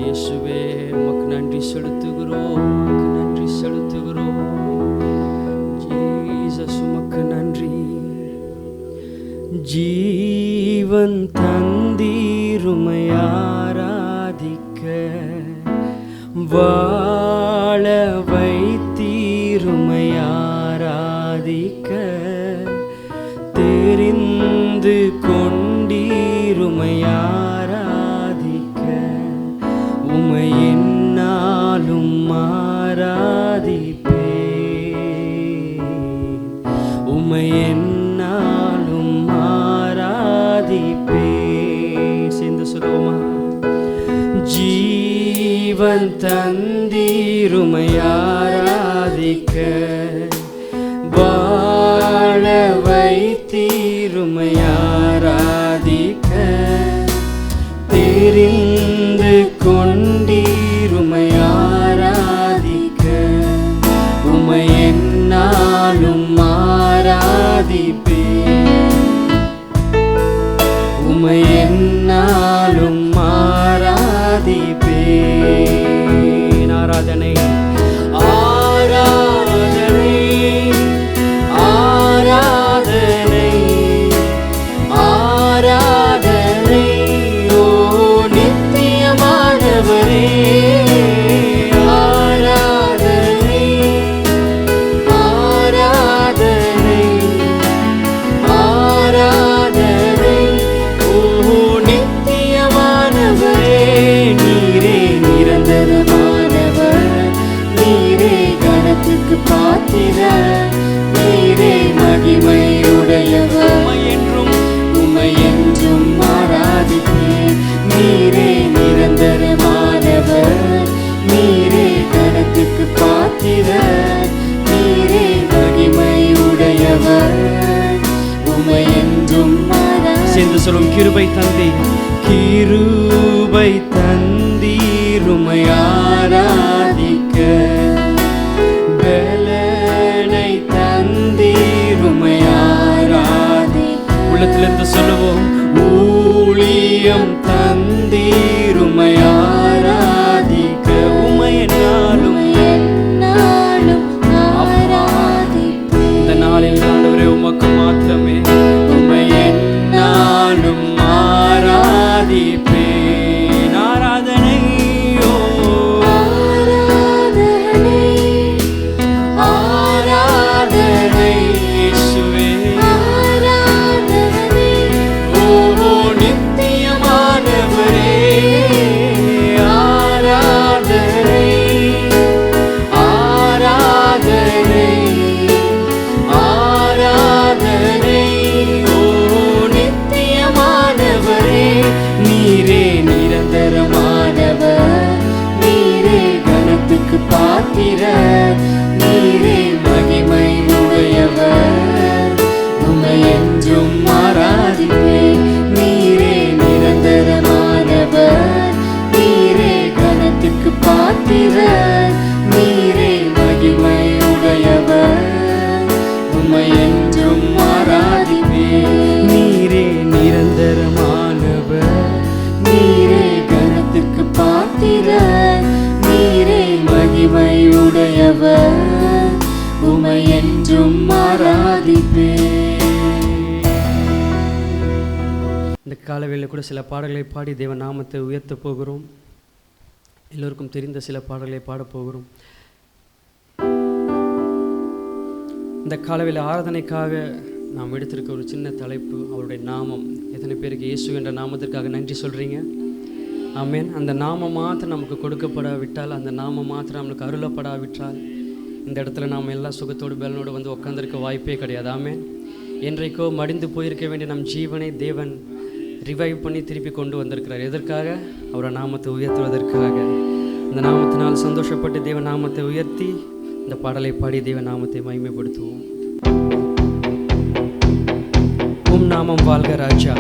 இயேசுவே உமக்கு நன்றி செலுத்துகிறோம், உமக்கு நன்றி செலுத்துகிறோம். ஜீசஸ் உமக்கு நன்றி. ஜீவன் தந்தீருமை ஆராதிக்க, வாழ வைத்தீருமை ஆராதிக்க, தெரிந்து கொண்டீருமை ஆராதிக்க, உமை என்னாலும் ஆராதிப்பே, உமை என்னாலும் ஆராதிப்பே. சேர்ந்து சொல்லுவோமா? ஜீவன் தந்தீருமை ஆராதிக்க, வாழ வைத்தீருமை ஆராதிக்க, தெரிந்து கொண்டீருமை ஆராதிக்க, உமை என்னாலும் ஆராதிப்பே, உமை என்னாலும் ஆராதிப்பே. ஆராதனை ஆராதனை ஆராதனை ஆராதனை ஓ நித்தியமானவரே, ஆராதனை ஆராதனை ஆராதனை ஓ நித்தியமானவரே. நீரே நிரந்தரமானவர், நீரே கணத்துக்கு பாத்திரர், நீரே மகிமையுடையவர். உமை என்றும் ஆராதிப்பேன். நீரே நிரந்தரமானவர், நீரே கணத்துக்கு பாத்திரர், நீரே மகிமையுடையவர். உமை என்றும் சேர்ந்து சொல்லும். கிருபை தந்தீர், கிருபை தந்தீர் உமை ஆராதிக்க, பலனை தந்தீர் உமை ஆராதிக்க. உள்ளத்திலிருந்து சொல்லுவோம். ஊழியம் தந்தீர் உமை ஆராதிக்க, உமை என்னாலும் ஆராதிப்பே. இந்த நாளில் ஆண்டவரே உமக்கு மாத்திரமே உமை என்னாலும் ஆராதிப்பேன். ஆராதனை ஓ ஆராதனை ஆராதனை இயேசுவே, ஆராதனை ஓ நித்தியமானவரே, ஆராதனை ஆராதனை ஆராதனை ஓ நித்தியமானவரே. நீரே நிரந்தரமானவர், நீரே கணத்துக்கு பாத்திரர், நீரே மகிமையுடையவர். உமை என்றும் ஆராதிப்பேன். நீரே நிரந்தரமானவர், நீரே கணத்துக்கு பாத்திரர், நீரே மகிமையுடையவர். உமை என்றும் ஆராதிப்பேன். நீரே நிரந்தரமானவர், நீரே கணத்துக்கு பாத்திரர், நீரே மகிமையுடையவர். உமை என்றும் ஆராதிப்பேன். இந்த காலவேளையில் கூட சில பாடல்களை பாடி தேவ நாமத்தை உயர்த்த போகிறோம். எல்லோருக்கும் தெரிந்த சில பாடல்களை பாடப்போகிறோம். இந்த காலவேளை ஆராதனைக்காக நாம் எடுத்திருக்க ஒரு சின்ன தலைப்பு, அவருடைய நாமம். எத்தனை பேருக்கு இயேசு என்ற நாமத்திற்காக நன்றி சொல்கிறீங்க? ஆமென். அந்த நாமம் மாத்திரம் நமக்கு கொடுக்கப்படாவிட்டால், அந்த நாமம் மாத்திரம் நம்மளுக்கு அருளப்படாவிட்டால், இந்த இடத்துல நாம் எல்லா சுகத்தோடு பலனோடு வந்து உட்காந்துருக்க வாய்ப்பே கிடையாது. ஆமென். என்றைக்கோ மடிந்து போயிருக்க வேண்டிய நம் ஜீவனை தேவன் ரிவைவ் பண்ணி திருப்பி கொண்டு வந்திருக்கிறார். எதற்காக? அவரை நாமத்தை உயர்த்துவதற்காக. இந்த நாமத்தினால் சந்தோஷப்பட்டு தேவ நாமத்தை உயர்த்தி இந்த பாடலை பாடி தேவ நாமத்தை மகிமைப்படுத்துவோம். உம் நாமம் வாழ்க ராஜா,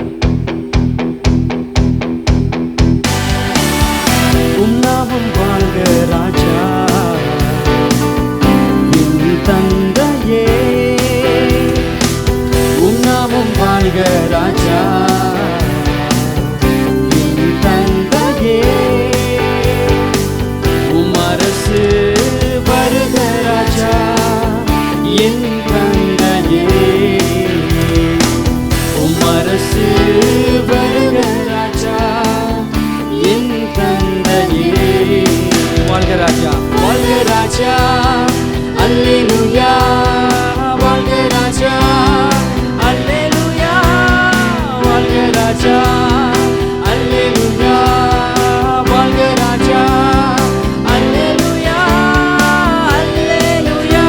உம் நாமம் வாழ்க ராஜா, என் தந்தையே. உம் நாமம் வாழ்க ராஜா, என் தந்தையே. வாழ்க ராஜா, வாழ்க ராஜா, அல்லேலூயா, வாழ்க ராஜா, அல்லேலூயா, வாழ்க ராஜா, அல்லேலூயா, வாழ்க ராஜா, அல்லேலூயா, அல்லேலூயா,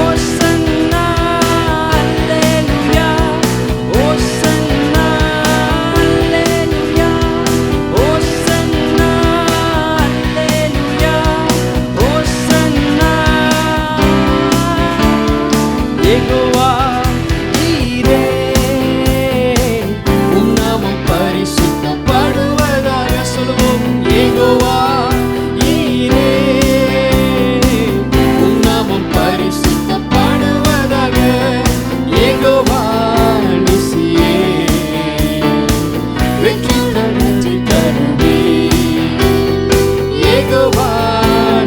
ஓசன்னா, அல்லேலூயா, ஓசன்னா, அல்லேலூயா, ஓசன்னா, அல்லேலூயா, ஓசன்னா. யெகோவா நீரே, உம் நாமம் பரிசுத்தப்படுவதாக. சொல்லுவோம், யெகோவா நீரே, உம் நாமம் பரிசுத்தப்படுவதாக. யெகோவா நிசியே, வெற்றியுடன் நன்றி தருவே. யெகோவா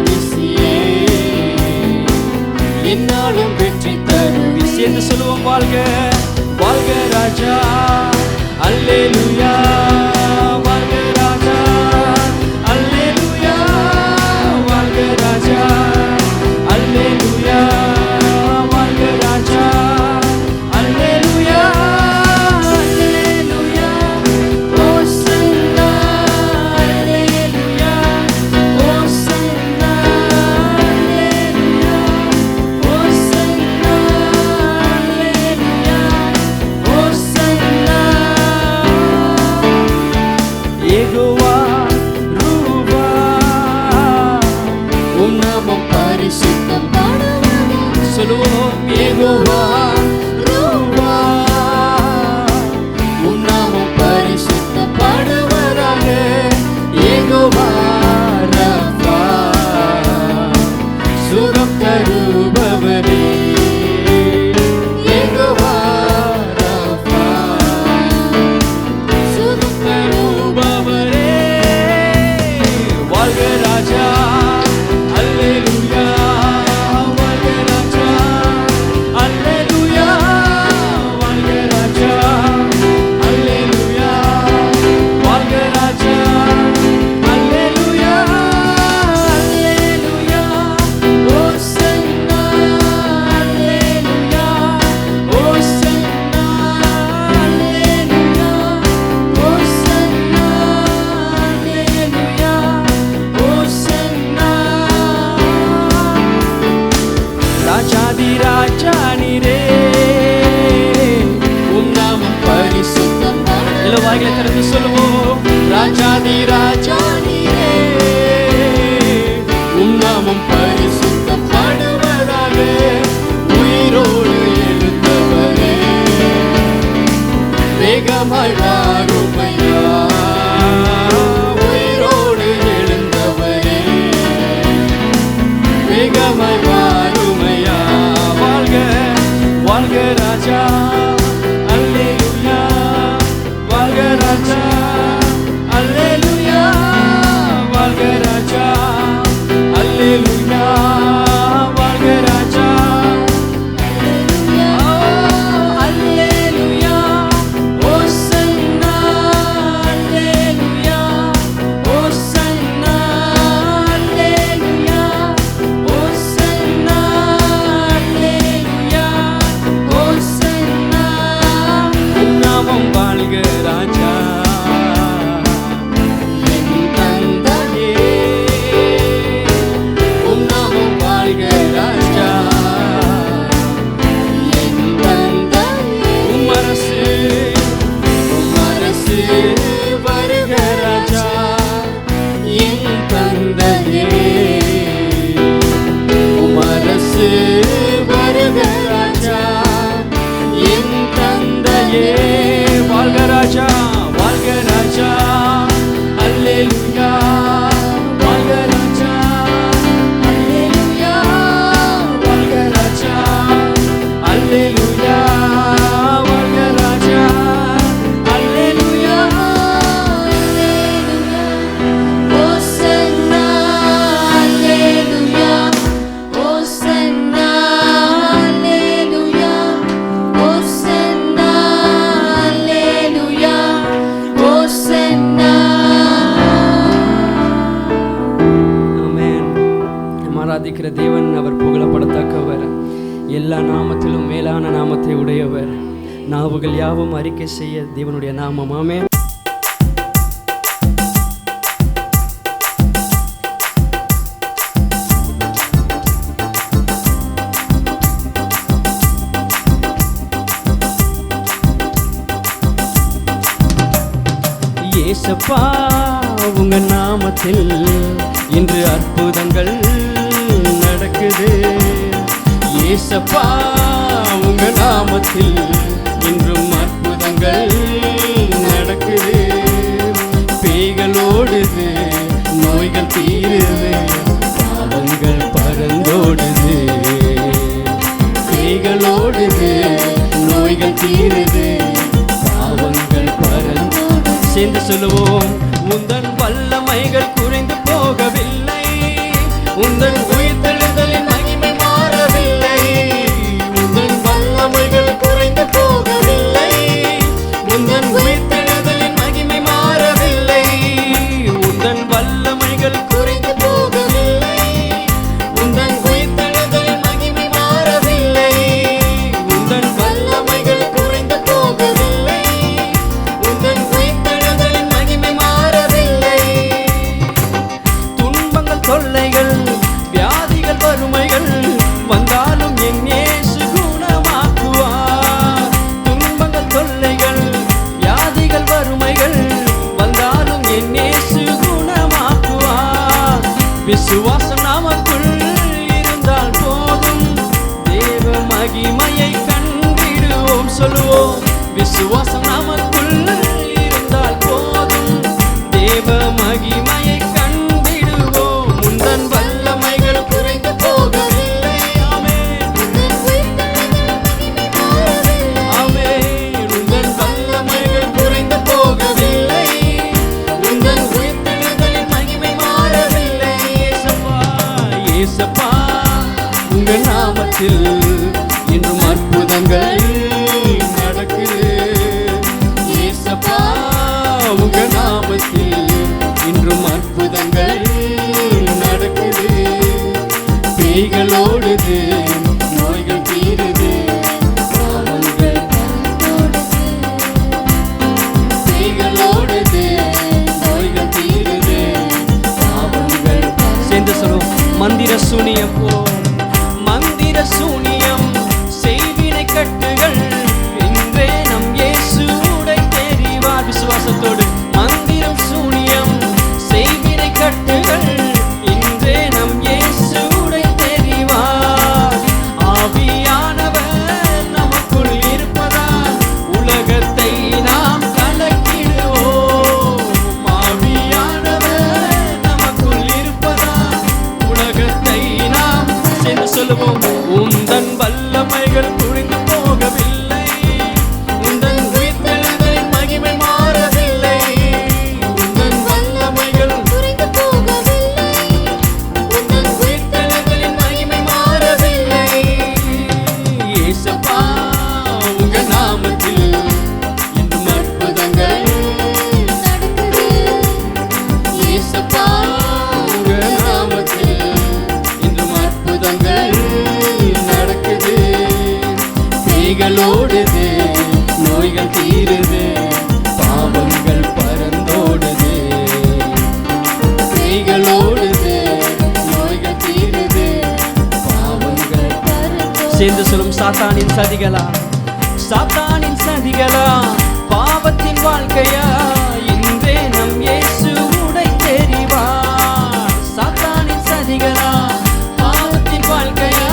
நிசியே, என்னாலும் வெற்றி தருவி. சேர்ந்து சொல்லுவோம், வாழ்க, வாழ்க ராஜா, அல்லேலூயா, வாழ்க ராஜா, அல்லேலூயா, வாழ்க ராஜா, அல்லேலூயா, வாழ்க ராஜா, அல்லேலூயா, அல்லேலூயா, ஓசன்னா, அல்லேலூயா, ஓசன்னா, அல்லேலூயா, ஓசன்னா, அல்லேலூயா, ஓசன்னா. யெகோவா ரூபா, உம் நாமம் பரிசுத்தப்படுவதாக. சொல்லுவோம், யெகோவா ரூபா, உம் நாமம் பரிசுத்தப்படுவதாக. யெகோவா ரஃபா, சுகம் தருபவரே. யெகோவா ரஃபா, சுகம் தருபவரே. வாழ்க ராஜா, அல்லேலூயா, வாழ்க ராஜா, அல்லேலூயா, வாழ்க ராஜா, அல்லேலூயா, வாழ்க ராஜா, அல்லேலூயா, அல்லேலூயா, ஓசன்னா, அல்லேலூயா, ஓசன்னா, அல்லேலூயா, ஓசன்னா, அல்லேலூயா, ஓசன்னா. ராஜாதி ராஜா நீரே, உம் நாமம் பரிசுத்தம். எல்லா வாய்களை திறந்து சொல்லுவோம், ராஜாதி ராஜா நீரே, உம் நாமம் பரிசுத்தப்படுவதாக. உயிரோடு எழுந்தவரே, வேகமாய் வாருமையா, உயிரோடு எழுந்தவரே, வேகமாய் வாருமையா. வாழ்க, வாழ்க ராஜா, அல்லேலூயா, வாழ்க ராஜா, அல்லேலூயா, வாழ்க ராஜா, அல்லேலூயா, வாழ்க ராஜா, அல்லேலூயா, அல்லேலூயா, ஓசன்னா, அல்லேலூயா, ஓசன்னா, அல்லேலூயா, ஓசன்னா, அல்லேலூயா, ஓசன்னா. உம் நாமம் வாழ்க ராஜா, என் தந்தையே, உம் நாமம் வாழ்க ராஜா, என் தந்தையே. உம் அரசு, உம் அரசு வருக ராஜா, என் தந்தையே, உம் அரசு வருக ராஜா, என் தந்தையே. வாழ்க ராஜா, வாழ்க ராஜா, அல்லேலூயா, வாழ்க ராஜா, அல்லேலூயா, வாழ்க ராஜா, அல்லேலூயா, வாழ்க ராஜா, அல்லேலூயா, அல்லேலூயா, ஓசன்னா, ஆராதிக்கிற தேவன் அவர் புகழப்படத்தக்கவர். எல்லா நாமத்திலும் மேலான நாமத்தை உடையவர். நாவுகள் யாவும் அறிக்கை செய்ய தேவனுடைய நாமம். ஆமென். ஏசப்பா உங்க நாமத்தில் இன்று அற்புதங்கள் நடக்குது. ஏசப்பா உங்க நாமத்தில் இன்றும் அற்புதங்கள் நடக்குது. பேய்கள் ஓடுது, நோய்கள் தீருது, பாவங்கள் பறந்தோடுது. பேய்கள் ஓடுது, நோய்கள் தீருது, பாவங்கள் பறந்தோடுது. சேர்ந்து சொல்லுவோம். உந்தன் வல்லமைகள் குறைந்து போகவில்லை, உந்தன் உயிர்த்தெழுதலின் மகிமை மாறவில்லை. உந்தன் வல்லமைகள் குறைந்து போகவில்லை, உந்தன் உயிர்த்தெழுதலின் மகிமை மாறவில்லை. உந்தன் வல்லமைகள் குறைந்து போகவில்லை, உந்தன் உயிர்த்தெழுதலின் மகிமை மாறவில்லை. உந்தன் வல்லமைகள் குறைந்து போகவில்லை, உந்தன் உயிர்த்தெழுதலின் மகிமை மாறவில்லை. துன்பங்கள், தொல்லைகள், வியாதிகள், வறுமைகள் வந்தாலும் என் இயேசு குணமாக்குவார். துன்பங்கள், தொல்லைகள், வியாதிகள், வறுமைகள் வந்தாலும் என் இயேசு குணமாக்குவார். விசுவாசம் நமக்குள் இருந்தால் போதும், தேவ மகிமையை கண்டிடுவோம். சொல்லுவோம். விசுவாசம் நமக்குள் இருந்தால் போதும், தேவ மகிமையை கண்டிடுவோம். உந்தன் வல்லமைகள் குறைந்து போகவில்லை. ஆமென். ஆமென். உந்தன் வல்லமைகள் குறைந்து போகவில்லை, உந்தன் உயிர்த்தெழுதலின் மகிமை மாறவில்லை. ஏசப்பா, ஏசப்பா உங்க நாமத்தில் இன்றும் அற்புதங்கள் நடக்குது. ஏசப்பா உங்க நாமத்தில் இன்றும் அற்புதங்கள் நடக்குது. பேய்கள் ஓடுது, நோய்கள் தீருது, பாவங்கள் பேய்கள் ஓடுது, நோய்கள் தீருது, பாவங்கள். சேர்ந்து சொல்லுவோம். மந்திர சூனியம் போ, மந்திர சூனியம், செய்வினை கட்டுகள் இன்றே நம் இயேசு உடைத்தெறிவார். விசுவாசத்தோடு. மந்திரம், சூனியம், செய்வினை கட்டுகள் இன்றே நம் இயேசு உடைத்தெறிவார். ஆவியானவர் நமக்குள் இருப்பதால் உலகத்தை நாம் கலக்கிடுவோம். ஆவியானவர் நமக்குள் இருப்பதால் உலகத்தை நாம் சேர்ந்து சொல்லுவோம். உந்தன் வல்லமைகள் குறைந்து போகவில்லை, உந்தன் உயிர்த்தெழுதலின் மகிமை மாறவில்லை. உந்தன் வல்லமைகள் குறைந்து போகவில்லை, உந்தன் உயிர்த்தெழுதலின் மகிமை மாறவில்லை. ஏசப்பா உங்க நாமத்தில் இன்றும் அற்புதங்கள் நடக்குது. ஏசப்பா உங்க நாமத்தில் இன்றும் அற்புதங்கள் நடக்குது. பேய்கள் ஓடுது, நோய்கள் தீருது, பாவங்கள் பறந்தோடுது. பேய்கள் ஓடுது, நோய்கள் தீருது, பாவங்கள் பறந்தோடுது. சேர்ந்து சொல்லும். சாத்தானின் சதிகளா, சாத்தானின் சதிகளா, பாவத்தின் வாழ்க்கையா இன்றே நம் இயேசு உடைத்தெறிவார். சாத்தானின் சதிகளா, பாவத்தின் வாழ்க்கையா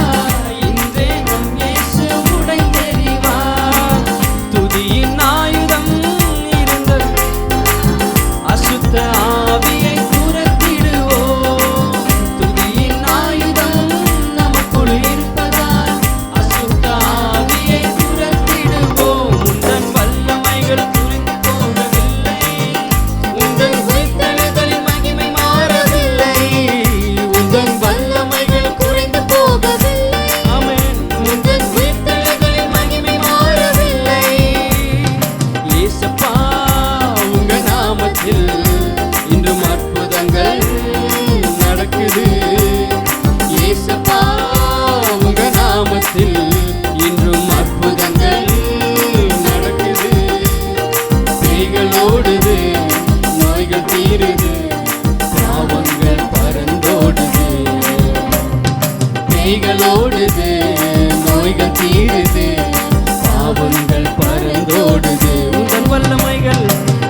இன்றே நம் இயேசு உடைத்தெறிவார். துதியின் ஆயுதம் இருந்தது, அசுத்த ஆவியை துரத்திடுவோம். துதியின் ஆயுதம் நமக்குள் இருப்பதால் அசுத்த ஆவியை துரத்திடுவோம். உந்தன் வல்லமைகள் குறைந்து போகவில்லை, நன்மைகள் ஓடுது, நோய்கள் தீருது, பாவங்கள் பறந்தோடுது. உந்தன் வல்லமைகள்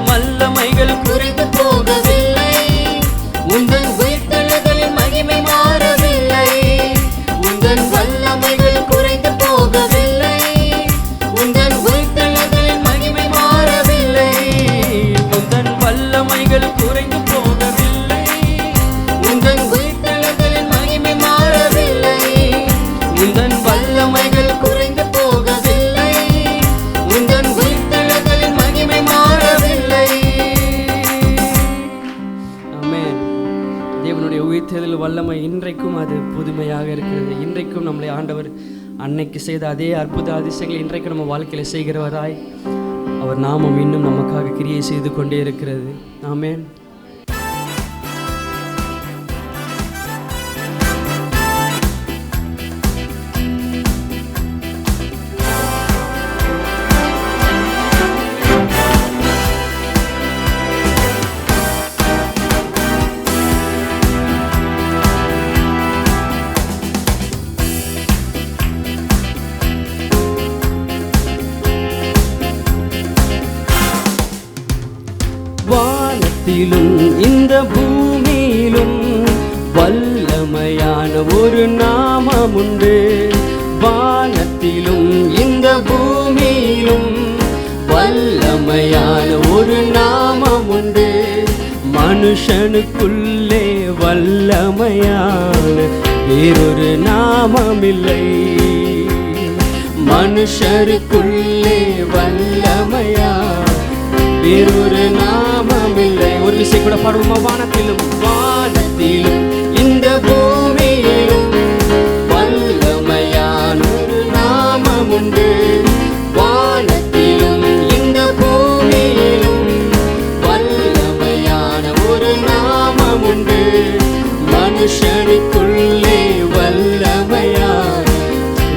வல்லமைகள் குறைந்து போகவில்லை, உந்தன் உயிர்த்தெழுதலின் மகிமை மாறவில்லை. உந்தன் வல்லமைகள் குறைந்து போகவில்லை, உந்தன் உயிர்த்தெழுதலின் மகிமை மாறவில்லை. உந்தன் வல்லமைகள் குறைந்து போகவில்லை, உந்தன் உயிர்த்தெழுதலின் மகிமை மாறவில்லை. உந்தன் வல்லமைகள் குறைந்து போகவில்லை, உந்தன் உயிர்த்தெழுதலின் மகிமை மாறவில்லை. ஆமென். தேவனுடைய உயிர்த்தெழுதல் வல்லமை இன்றைக்கும் அது புதுமையாக இருக்கிறது. இன்றைக்கும் நம்மளை ஆண்டவர் அன்னைக்கு செய்த அதே அற்புத அதிசயங்களை இன்றைக்கு நம்ம வாழ்க்கையில் செய்கிறவராய் அவர் நாமம் இன்னும் நமக்காக கிரியை செய்து கொண்டே இருக்கிறது. ஆமென். வானத்திலும் இந்த பூமியிலும் வல்லமையான ஒரு நாமம் உண்டு. வானத்திலும் இந்த பூமியிலும் வல்லமையான ஒரு நாமம் உண்டு. மனுஷனுக்குள்ளே வல்லமையான வேறொரு நாமமில்லை. மனுஷருக்குள்ளே வல்லமையான வேறொரு நாமமில்லை. ஒரு விஷயம் கூட பாடுவோமா? வானத்திலும் வானத்திலும் இந்த பூமியிலும் வல்லமையான ஒரு நாமம் உண்டு. வானத்திலும் இந்த பூமியிலும் வல்லமையான ஒரு நாமம் உண்டு. மனுஷனுக்குள்ளே வல்லமையான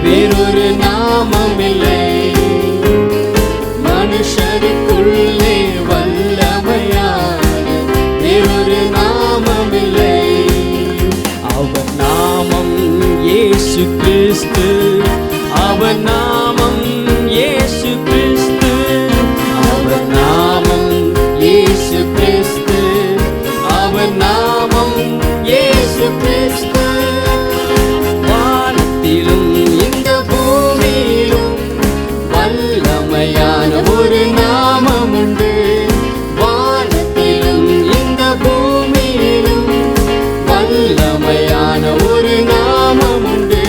வேறொரு நாமமில்லை. மனுஷருக்குள்ளே வல்லமையான வேறொரு நாமமில்லை. அவர் நாமம் இயேசு கிறிஸ்து. அவர் நாமம் இயேசு கிறிஸ்து. அவர் நாமம் இயேசு கிறிஸ்து. அவர் நாமம் இயேசு கிறிஸ்து. வானத்திலும் இந்த பூமியிலும் வல்லமையான ஒரு நாமம் உண்டு. வானத்திலும் இந்த பூமியிலும் வல்லமையான ஒரு நாமம் உண்டு.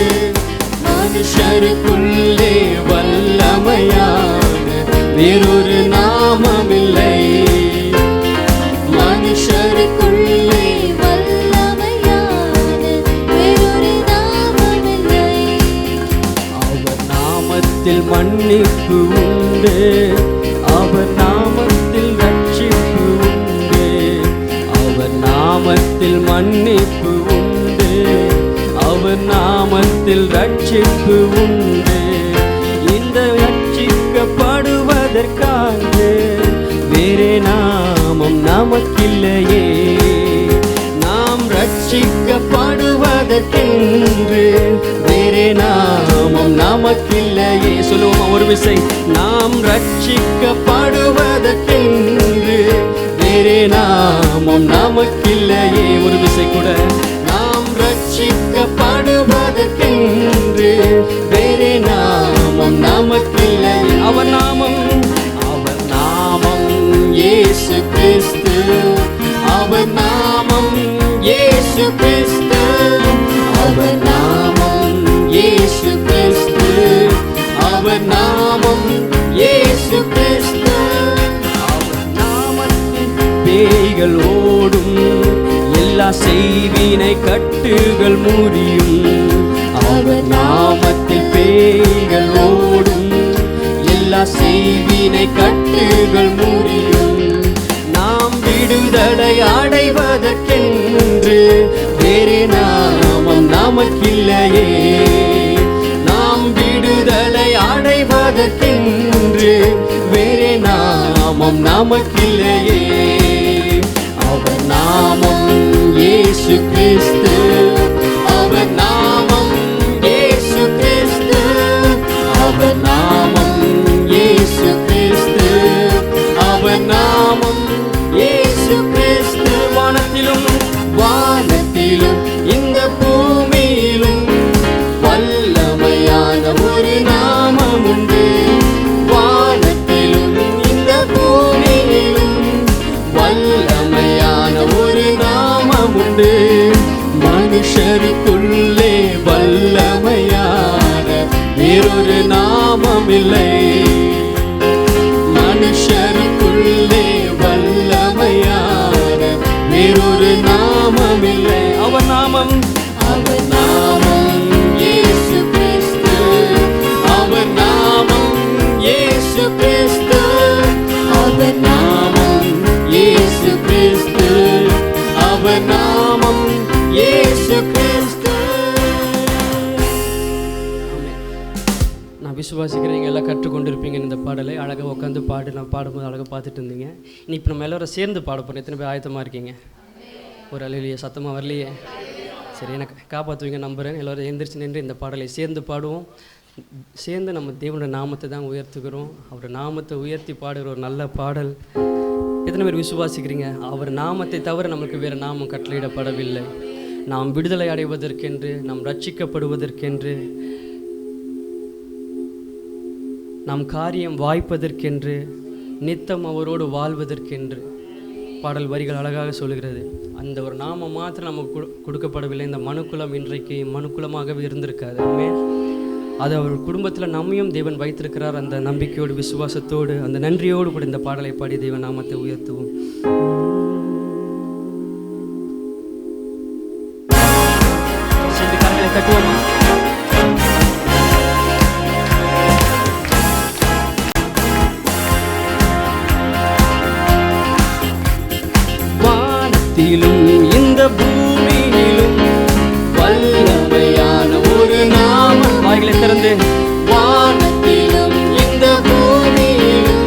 மனுஷருக்குள்ளே வல்லமையான வேறொரு நாமமில்லை. மனுஷருக்குள்ளே வல்லமையான வேறொரு நாமமில்லை. அவர் நாமத்தில் மன்னிப்பு உண்டு. அவர் நாமத்தில் ரட்சிப்பு உண்டு. அவர் நாமத்தில் மன்னிப்பு உண்டு. அவர் நாமத்தில் ரட்சிப்பு உண்டு. இந்த ரட்சிக்கப்படுவதற்காக வேறே நாமம் நமக்கில்லையே. நாம் ரட்சிக்கப்படுவதற்கென்று வேறே நாமம் நமக்கில்லையே. சொல்லுவோமா ஒரு விசை? நாம் ரட்சிக்கப்படுவதற்கென்று வேறே நாமம் நமக்கில்லையே. ஒரு விசை கூட. நாம் ரட்சிக்கப்படுவதற்கென்று வேறே நாமம் நமக்கில்லையே. அவர் நாமம் இயேசு கிறிஸ்து. அவர் நாமம் இயேசு கிறிஸ்து. அவர் நாமம் இயேசு கிறிஸ்து. அவர் நாமம் இயேசு கிறிஸ்து. அவர் நாமத்தில் பேய்கள் ஓடும், எல்லா செய்வினை கட்டுகள் முறியும். அவர் நாமத்தில் பேய்கள் ஓடும், எல்லா செய்வினை கட்டுகள் முறியும். நாம் விடுதலை அடைவதற்கென்று வேறே நாமம் நமக்கில்லையே. நாம் விடுதலை அடைவதற்கென்று வேறே நாமம் நமக்கில்லையே. அவர் நாமம் இயேசு கிறிஸ்து. அவர் நாமம் மனுஷருக்குள்ளே வல்லமையான வேறொரு நாமம் இல்லை. மனுஷருக்குள்ளே வல்லமையான வேறொரு நாமம் இல்லை. அவர் நாமம், அவர் நாமம் இயேசு கிறிஸ்து. அவர் நாமம் இயேசு கிறிஸ்து. அவர் நாமம் இயேசு கிறிஸ்து. அவர் நாமம் இயேசு கிறிஸ்து. நான் விசுவாசிக்கிறேன் நீங்கள் எல்லாம் கற்றுக்கொண்டிருப்பீங்க. இந்த பாடலை அழகாக உட்காந்து நான் பாடும்போது அழகாக பார்த்துட்டு இருந்தீங்க. இப்போ நம்ம எல்லோரும் சேர்ந்து பாட போகிறோம். எத்தனை பேர் ஆயத்தமாக இருக்கீங்க? ஒரு அலையிலேயே சத்தமாக வரலையே? சரி, எனக்கு காப்பாற்றுவீங்க நம்புகிறேன். எல்லோரும் எழுந்திரிச்சு நின்று இந்த பாடலை சேர்ந்து பாடுவோம். சேர்ந்து நம்ம தேவனுடைய நாமத்தை தான் உயர்த்துக்கிறோம். அவர் நாமத்தை உயர்த்தி பாடுகிற ஒரு நல்ல பாடல். எத்தனை பேர் விசுவாசிக்கிறீங்க? அவர் நாமத்தை தவிர நமக்கு வேறு நாமம் கட்டளையிடப்படவில்லை. நாம் விடுதலை அடைவதற்கென்று, நாம் ரட்சிக்கப்படுவதற்கென்று, நாம் காரியம் வாய்ப்பதற்கென்று, நித்தம் அவரோடு வாழ்வதற்கென்று பாடல் வரிகள் அழகாக சொல்கிறது. அந்த ஒரு நாமம் மாத்திரம் நமக்கு கொடுக்கப்படவில்லை. இந்த மனுக்குலம் இன்றைக்கு மனுக்குலமாகவே இருந்திருக்காது. அது அவர் குடும்பத்தில் நம்மையும் தேவன் வைத்திருக்கிறார். அந்த நம்பிக்கையோடு, விசுவாசத்தோடு, அந்த நன்றியோடு கூட இந்த பாடலை பாடி தேவன் நாமத்தை உயர்த்துவோம். சேர்ந்து கரங்களை தட்டுவோமா? வானத்திலும் இந்த பூமியிலும் வல்லமையான ஒரு நாமம். வாய்களை திறந்து. வானத்திலும் இந்த பூமியிலும்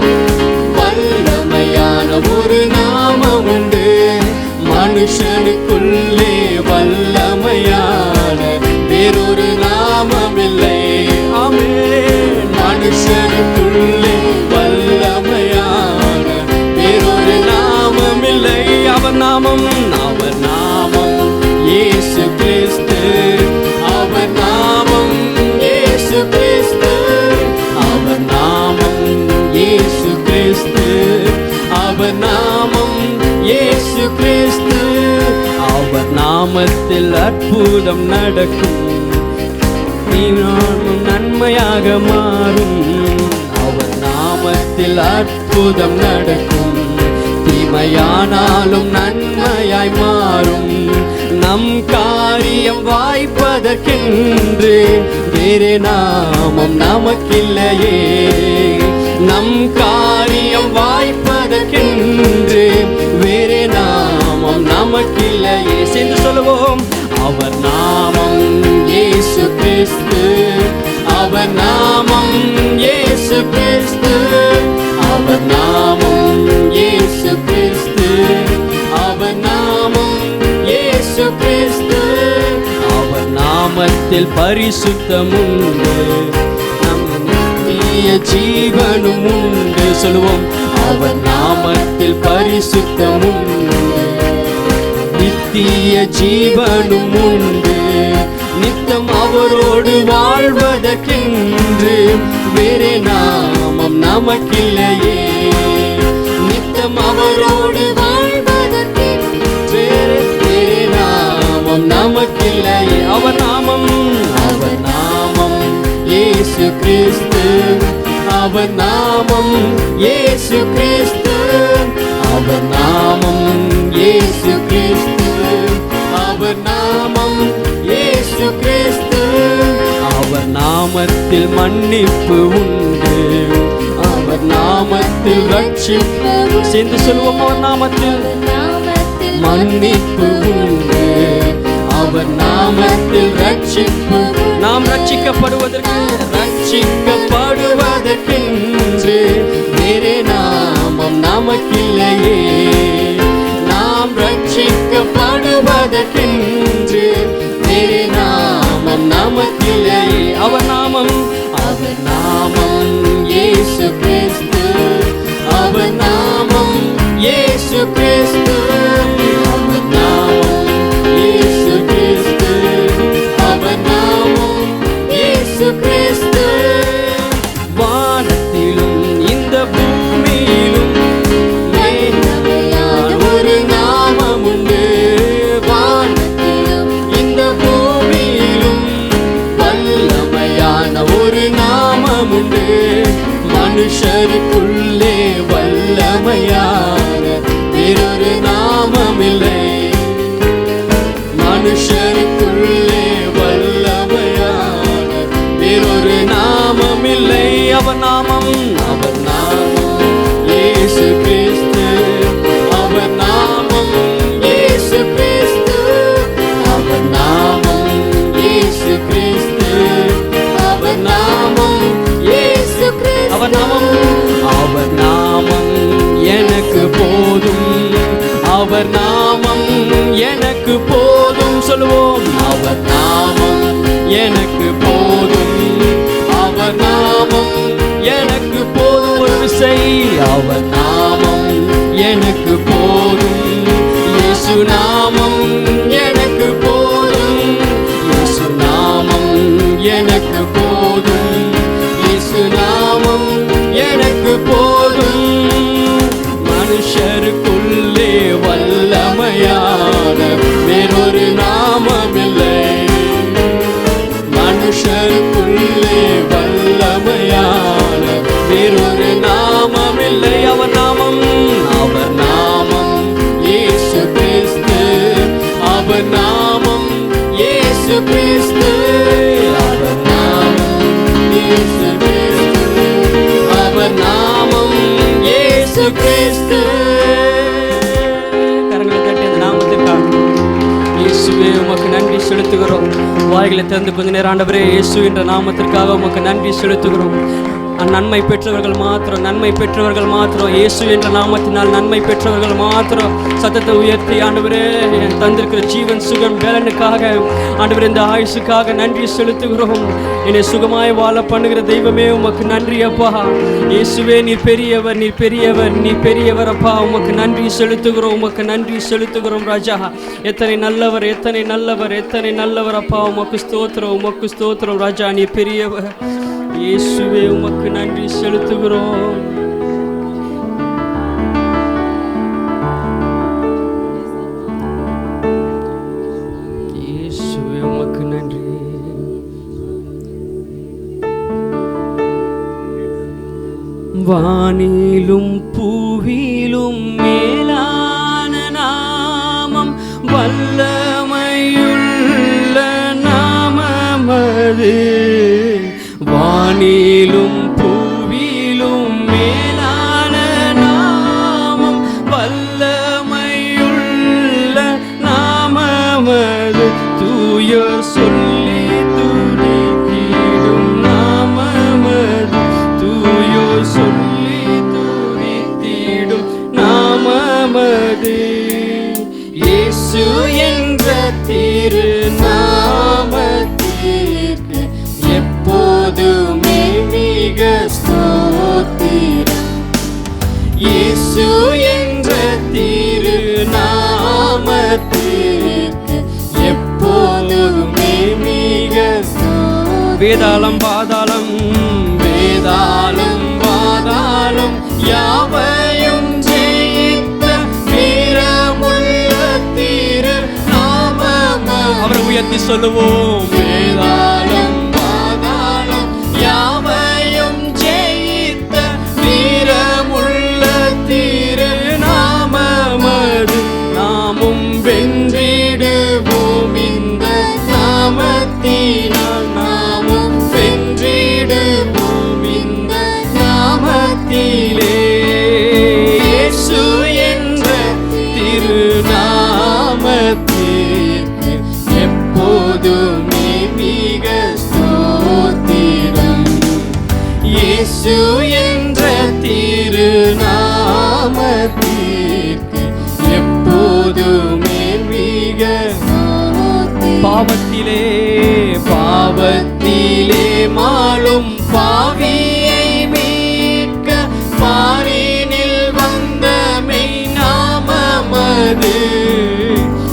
வல்லமையான ஒரு நாமம் உண்டு. மனுஷனுக்குள்ளே வல்லமையான வேறொரு நாமம் இல்லை. ஆமென். மனுஷனுக்குள்ளே வல்லமையான வேறொரு நாமம் இல்லை. அவர் நாமம், அவர் நாமம் இயேசு கிறிஸ்து. அவர் நாமம் இயேசு கிறிஸ்து. அவர் நாமம் இயேசு கிறிஸ்து. அவர் நாமம் இயேசு கிறிஸ்து. அவர் நாமத்தில் அற்புதம் நடக்கும். நாமும் நன்மையாக மாறும். அவர் நாமத்தில் அற்புதம் நடக்கும். தீமையானாலும் நன்மையாய் மாறும். நம் காரியம் வாய்ப்பதற்கென்று வேறு நாமம் நமக்கில்லையே. நம் காரியம் வாய்ப்பதற்கென்று வேறு நாமம் நமக்கில்லையே. சேர்ந்து சொல்லுவோம். அவர் நாமம் இயேசு கிறிஸ்து. அவர் நாமம் இயேசு கிறிஸ்து. அவர் நாமம் இயேசு கிறிஸ்து. அவர் நாமம் இயேசு கிறிஸ்து. அவர் நாமத்தில் பரிசுத்தம் உண்டு. நம் நித்திய ஜீவனும் உண்டு. சொல்லுவோம். அவர் நாமத்தில் பரிசுத்தம் உண்டு. நித்திய ஜீவனும் உண்டு. நித்தம் அவரோடு வாழ்வதற்கென்று வேறு நாமம் நமக்கில்லையே. நித்தம் அவரோடு வாழ்வதற்கென்று வேறு நாமம் நமக்கில்லையே. அவர் நாமம், அவர் நாமம் இயேசு கிறிஸ்து. அவர் நாமம் இயேசு கிறிஸ்து. அவர் நாமம் இயேசு கிறிஸ்து. அவர் நாமம் இயேசு கிறிஸ்து. அவர் நாமத்தில் மன்னிப்பு உண்டு. அவர் நாமத்தில் ரட்சிப்பு. சேர்ந்து சொல்வோம். அவர் நாமத்தில் மன்னிப்பு உண்டு. அவர் நாமத்தில் ரட்சிப்பு. நாம் ரட்சிக்கப்படுவதற்கு, ரட்சிக்கப்படுவதற்கென்று வேறு நாமம் நமக்கில்லையே. நாம் ரட்சிக்கப்படுவதற்கென்று வேறு நாமம் நமக்கில்லையே. அவர் நாமம், அவர் நாமம் இயேசு கிறிஸ்து. அவர் நாமம் இயேசு கிறிஸ்து. அவர் நாமம் இயேசு கிறிஸ்து. அவர் நாமம் இயேசு கிறிஸ்து. வானத்திலும் இந்த பூமியிலும் ஒரு நாமம் உண்டு. வானத்திலும் இந்த மனுஷருக்குள்ளே வல்லமையான வேறொரு நாமம் இல்லை. அவர் நாமம் இயேசு கிறிஸ்து. அவர் நாமம் இயேசு கிறிஸ்து. அவர் நாமம் இயேசு கிறிஸ்து. அவர் நாமம் இயேசு கிறிஸ்து. அவர் நாமம் எனக்கு போதும். அவர் நாமம் எனக்கு போதும். சொல்லுவோம், அவர் நாமம் எனக்கு போதும். அவர் நாமம் எனக்கு போதும். ஒரு விசை, அவர் நாமம் எனக்கு போதும். இயேசு நாமம் எனக்கு போதும். இயேசு நாமம் எனக்கு போதும். இயேசு நாமம் எனக்கு போதும். மனுஷருக்குள்ளே வல்லமையான வேறொரு நாமமில்லை. மனுஷருக்குள்ளே வல்லமையான வேறொரு நாமமில்லை. அவர் நாமம் இயேசு கிறிஸ்து. அவர் நாமம் இயேசு கிறிஸ்து. அவர் நாமம் இயேசு கிறிஸ்து. அவர் நாமம் இயேசு கிறிஸ்து. கரங்களை தட்டி அந்த நாமத்திற்காக இயேசுவே உமக்கு நன்றி செலுத்துகிறோம். வாய்களை திறந்து கொஞ்ச நேரம் ஆண்டவரே இயேசு என்ற நாமத்திற்காக உமக்கு நன்றி செலுத்துகிறோம். நன்மை பெற்றவர்கள் மாத்திரம் இயேசு என்ற நாமத்தினால் நன்மை பெற்றவர்கள் மாத்திரம் சத்தத்தை உயர்த்தி ஆண்டவரே தந்திருக்கிற ஜீவன் சுகம் வேலனுக்காக ஆண்டவரே இந்த ஆயுசுக்காக நன்றி செலுத்துகிறோம். என்னை சுகமாய் வாழ பண்ணுகிற தெய்வமே உமக்கு நன்றி அப்பா. இயேசுவே நீர் பெரியவர் அப்பா. உமக்கு நன்றி செலுத்துகிறோம் ராஜா. எத்தனை நல்லவர் அப்பா. உமக்கு ஸ்தோத்திரம் ராஜா. நீ பெரியவர் இயேசுவே உமக்கு நன்றி செலுத்துகிறோம். இயேசுவே உமக்கு நன்றி. வானிலும் பூவிலும் மேலான நாமம் வல்லமையுள்ள நாமமது. வானிலும் பூவிலும் மேலான நாமம் வல்லமையுள்ள நாமமது. தூயோர் சொல்லி துதித்திடும் நாமமது. தூயோர் சொல்லி துதித்திடும் நாமமது. இயேசு என்ற திருநாமத்திற்கு எப்போதுமே மிக ஸ்தோத்திரம். இயேசு என்ற திருநாமத்திற்கு எப்போதுமே மிக ஸ்தோத்திரம். வேதாளம் பாதாளம் யாவையும் ஜெயித்த வீரமுள்ள திருநாமம். அவரை உயர்த்தி சொல்லுவோம். வேதாளம் பாதாளம் யாவையும் ஜெயித்த வீரமுள்ள திருநாமமது. நாமும் வென்றிடுவோம் இந்த நாமத்தினால். நாமும் வென்றிடுவோம் இந்த நாமத்திலே. இயேசு என்ற திருநாமத்திற்கு எப்போதுமே மிக ஸ்தோத்திரம். இயேசு என்ற திருநாமத்திற்கு எப்போதுமே மிக பாவத்திலே மாளும் பாவியை மீட்க பாரினில் வந்த மெய் நாமமது.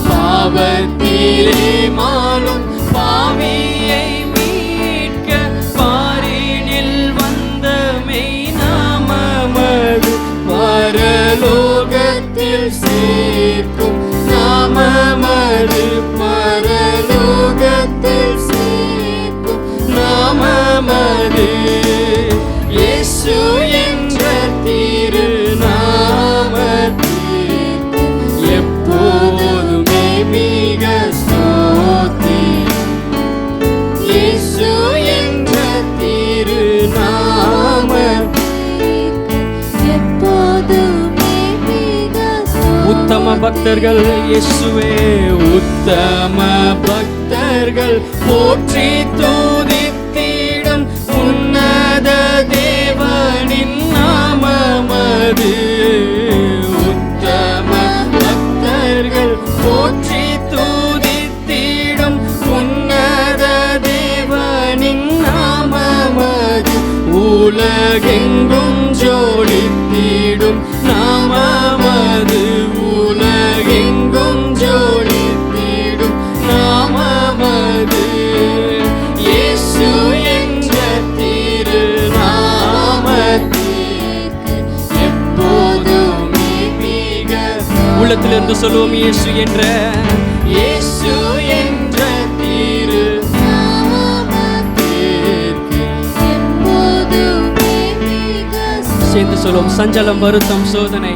பாவத்திலே மாளும் பாவியை மீட்க பாரினில் வந்த மெய் நாமமது. பரலோகத்தில் சேர்க்கும் நாமமது. பரலோகத்தில் சேர்க்கும் நாமமது. இயேசு என்ற திருநாமத்திற்கு எப்போதுமே மிக ஸ்தோத்திரம். பக்தர்கள் இயேசுவே உத்தம பக்தர்கள் போற்றி துதித்திடும் உன்னத தேவனின் நாமமது. உத்தம பக்தர்கள் போற்றி துதித்திடும் உன்னத தேவனின் நாமமது. உலகெங்கும் ஜோடித்திடும் நாமமது. உலகெங்கும் ஜோடித்திடும் நாமமது. இயேசு என்ற திருநாமத்திற்கு எப்போதுமே மிக உள்ளத்திலிருந்து சொல்லுவோம். இயேசு என்ற சேர்ந்து சொல்லுவோம். சஞ்சலம் வருத்தம் சோதனை,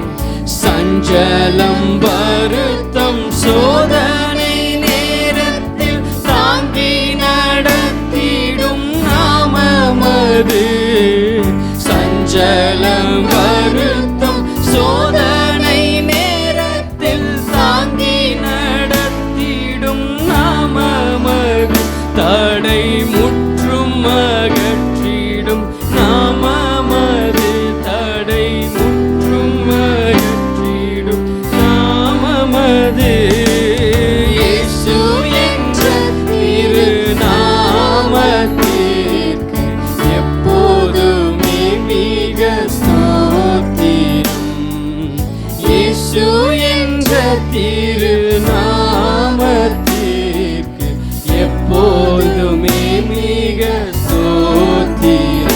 சஞ்சலம் வருத்தம் சோதனை நேரத்தில் தாங்கி நடத்திடும் நாமமது. சஞ்சலம் வருத்தம் சோதனை நேரத்தில் தாங்கி நடத்திடும் நாமமது. தடை முற்றும் அகற்றிடும் நாமமது. தடை முற்றும் அகற்றிடும் நாமமது. இயேசு என்ற திருநாமத்திற்கு எப்போதுமே மிக ஸ்தோத்திரம். இயேசு என்ற திருநாமத்திற்கு எப்போதுமே மிக ஸ்தோத்திரம்.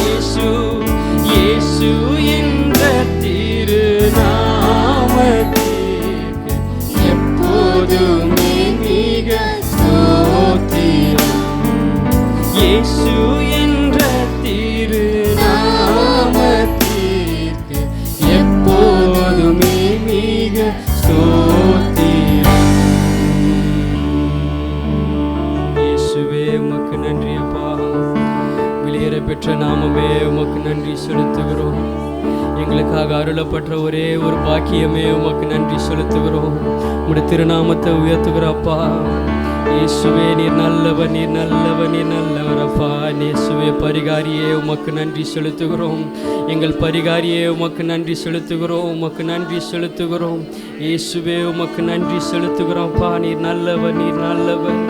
இயேசு என்ற திருநாமத்திற்கு எப்போதுமே மிக ஸ்தோத்திரம். இயேசு என்ற திருநாமத்திற்கு எப்போதுமே மிக ஸ்தோத்திரம். இயேசுவே உமக்கு நன்றி அப்பா. வெளியேற பெற்ற நாமமே உமக்கு நன்றி செலுத்துகிறோம். எங்களுக்காக அருளப்பட்ட ஒரே ஒரு பாக்கியமே உமக்கு நன்றி செலுத்துகிறோம். உம்முடைய திருநாமத்தை உயர்த்துகிறோம் அப்பா. இயேசுவே நீர் நல்லவர், நீர் நல்லவர், நீர் நல்லவர் அப்பா. இயேசுவே பரிகாரியே உமக்கு நன்றி செலுத்துகிறோம். எங்கள் பரிகாரியே உமக்கு நன்றி செலுத்துகிறோம். உமக்கு நன்றி செலுத்துகிறோம். இயேசுவே உமக்கு நன்றி செலுத்துகிறோம் அப்பா. நீர் நல்லவர், நீர் நல்லவர்.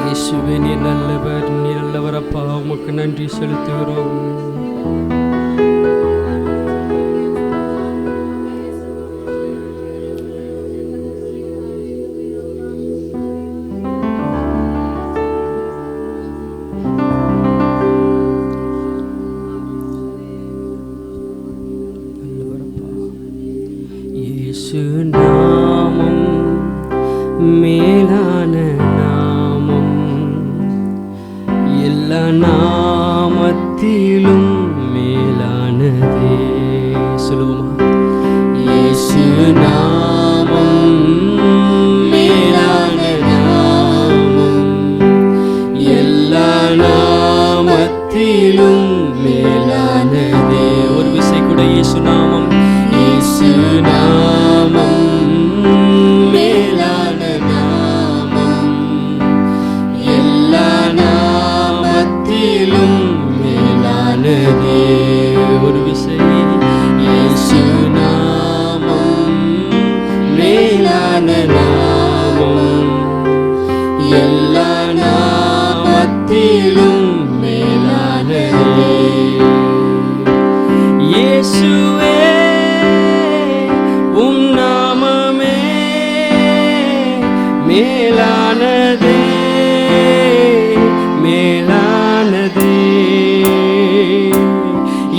இயேசுவே நீர் நல்லவர், நீர் நல்லவர் அப்பா. உமக்கு நன்றி செலுத்துகிறோம். இயேசு நாமம் மேலான நாமம், எல்லா நாமத்திலும் மேலானதே. சொல்லுவோமா? இயேசு நாமம் மேலான நாமம், எல்லா நாமத்திலும் மேலானதே. ஒரு விசை கூட இயேசு நாமம், இயேசு நாமம் மேலான நாமம், எல்லா நாமத்திலும் மேலானதே. ஒரு விசை இயேசு நாமம் மேலான நாமம், எல்லா நாமத்திலும் மேலானதே. இயேசுவே உம் நாமமே மேலானதே, மேலானதே.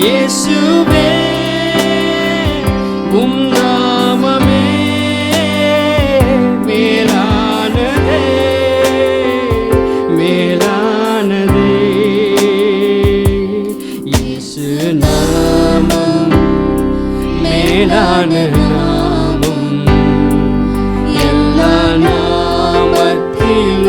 இயேசுவே உம் நாமமே மேலானதே, மேலானதே. இயேசு நாமம் மேலான நாமம், எல்லா நாமத்திலும்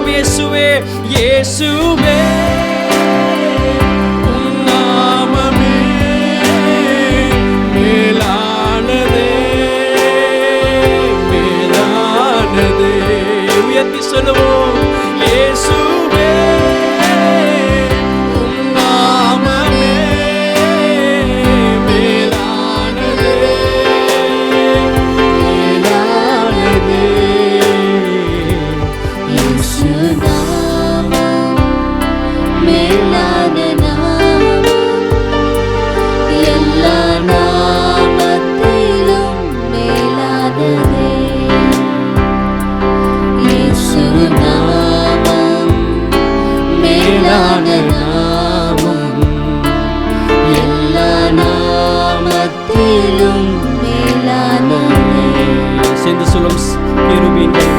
சொல்லுவோம், இயேசுவே இயேசுவே உம் நாமமே மேலானதே மேலானதே. உயர்த்தி சொல்லுவோம், இயேசுவே உம் நாமமே மேலானதே மேலானதே. இயேசு நாமம் மேலான நாமம், எல்லா நாமத்திலும் மேலானதே. இயேசு நாமம் மேலான நாமம், எல்லா நாமத்திலும் மேலானதே. சேர்ந்து சொல்லும் கேருபீன்கள்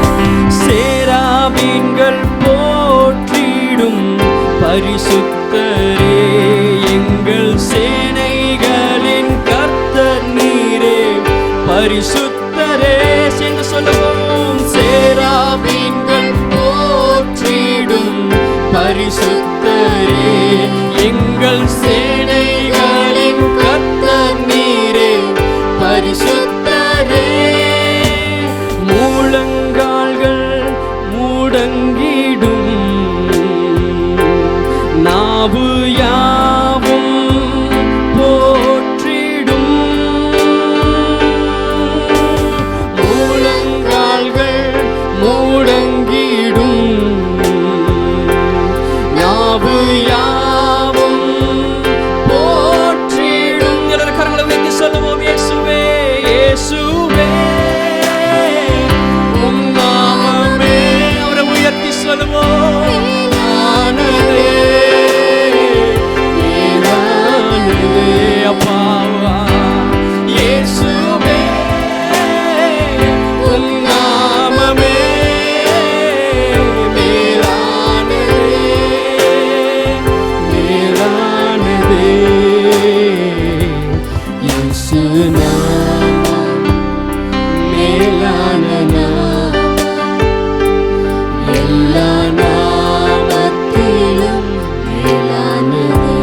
சேராபீன்கள் போற்றிடும் பரிசுத்தரே, எங்கள் சேனைகளின் கர்த்தர் நீரே பரிசுத்தரே. சேர்ந்து சொல்லுவோம், சேராபீன்கள் போற்றிடும் பரிசுத்தரே, எங்கள் சேனைகளின் கர்த்தர் நீரே பரிசுத்தரே. மூலங்கால்கள் மூடங்கிடும் நாவு யாவும் போற்றிடும். மூலங்கால்கள் மூடங்கிடும் நாவு யாவும் போற்றிடும். எல்லாரும் கரங்களை உயர்த்தி சொல்லுவோம், இயேசுவே இயேசுவே உம் நாமமே. அவரை உயர்த்தி சொல்லுவோம், ஆனதே மேலானதே. அப்பாவா இயேசுவே உம் நாமமே மேலானதே மேலானதே. இயேசு நாமம் மேலான நாமம், எல்லா நாமத்திலும் மேலானதே.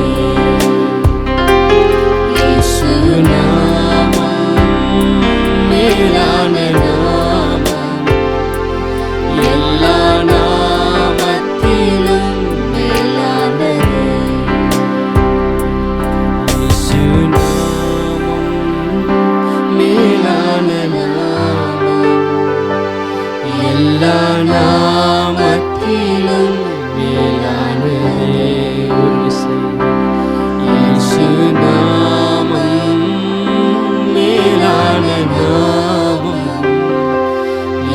இயேசு நாமம் மேலான நாமம், எல்லா நாமத்திலும் மேலானதே. இயேசு நாமம் மேலான நாமம், எல்லா நாமத்திலும் மேலானதே. ஒரு விசை, இயேசு நாமம் மேலான நாமம்,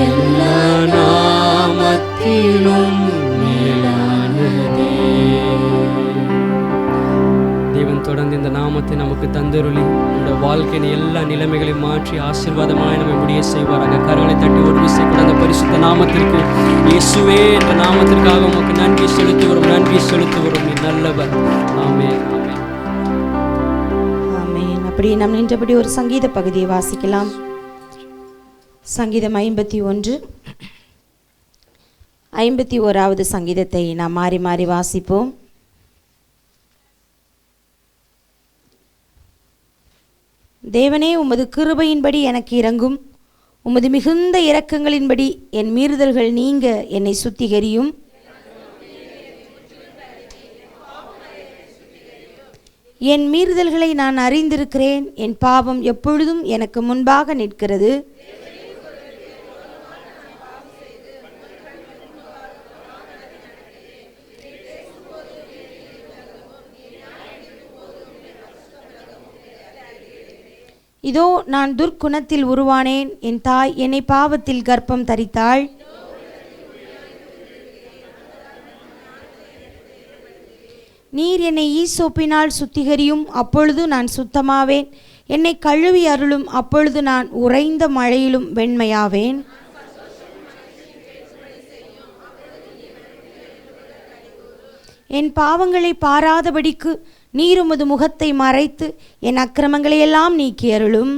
எல்லா நாமத்திலும் மேலானதே. தேவன் தொடர்ந்து இந்த நாமத்தை நமக்கு தந்தருளி நம்முடைய வாழ்க்கையின் எல்லா நிலைமைகளையும் மாற்றி ஆசீர்வாதமாய் நம்மை முடிய செய்வாராக. கரங்களை தட்டி ஒரு விசை கூட அந்த பரிசுத்த நாமத்திற்கு, இயேசுவே என்ற நாமத்திற்காக உமக்கு நன்றி செலுத்துகிறோம், நன்றி செலுத்துகிறோம். நீ நல்லவர். ஆமென் ஆமென். ஆமென். அப்படி நாம் நின்றபடி ஒரு சங்கீத பகுதியை வாசிக்கலாம். சங்கீதம் 51, 51வது சங்கீதத்தை நாம் மாறி மாறி வாசிப்போம். தேவனே, உமது கிருபையின்படி எனக்கு இரங்கும், உமது மிகுந்த இரக்கங்களின்படி என் மீறுதல்கள் நீங்க என்னை சுத்திகரியும். என் மீறுதல்களை நான் அறிந்திருக்கிறேன், என் பாவம் எப்பொழுதும் எனக்கு முன்பாக நிற்கிறது. இதோ நான் துர்க்குணத்தில் உருவானேன், என் தாய் என்னை பாவத்தில் கர்ப்பம் தரித்தாள். நீர் என்னை ஈசோப்பினால் சுத்திகரியும், அப்பொழுது நான் சுத்தமாவேன். என்னை கழுவி அருளும், அப்பொழுது நான் உறைந்த மழையிலும் வெண்மையாவேன். என் பாவங்களை பாராதபடிக்கு நீர் உமது முகத்தை மறைத்து என் அக்கிரமங்களையெல்லாம் நீக்கி அருளும்.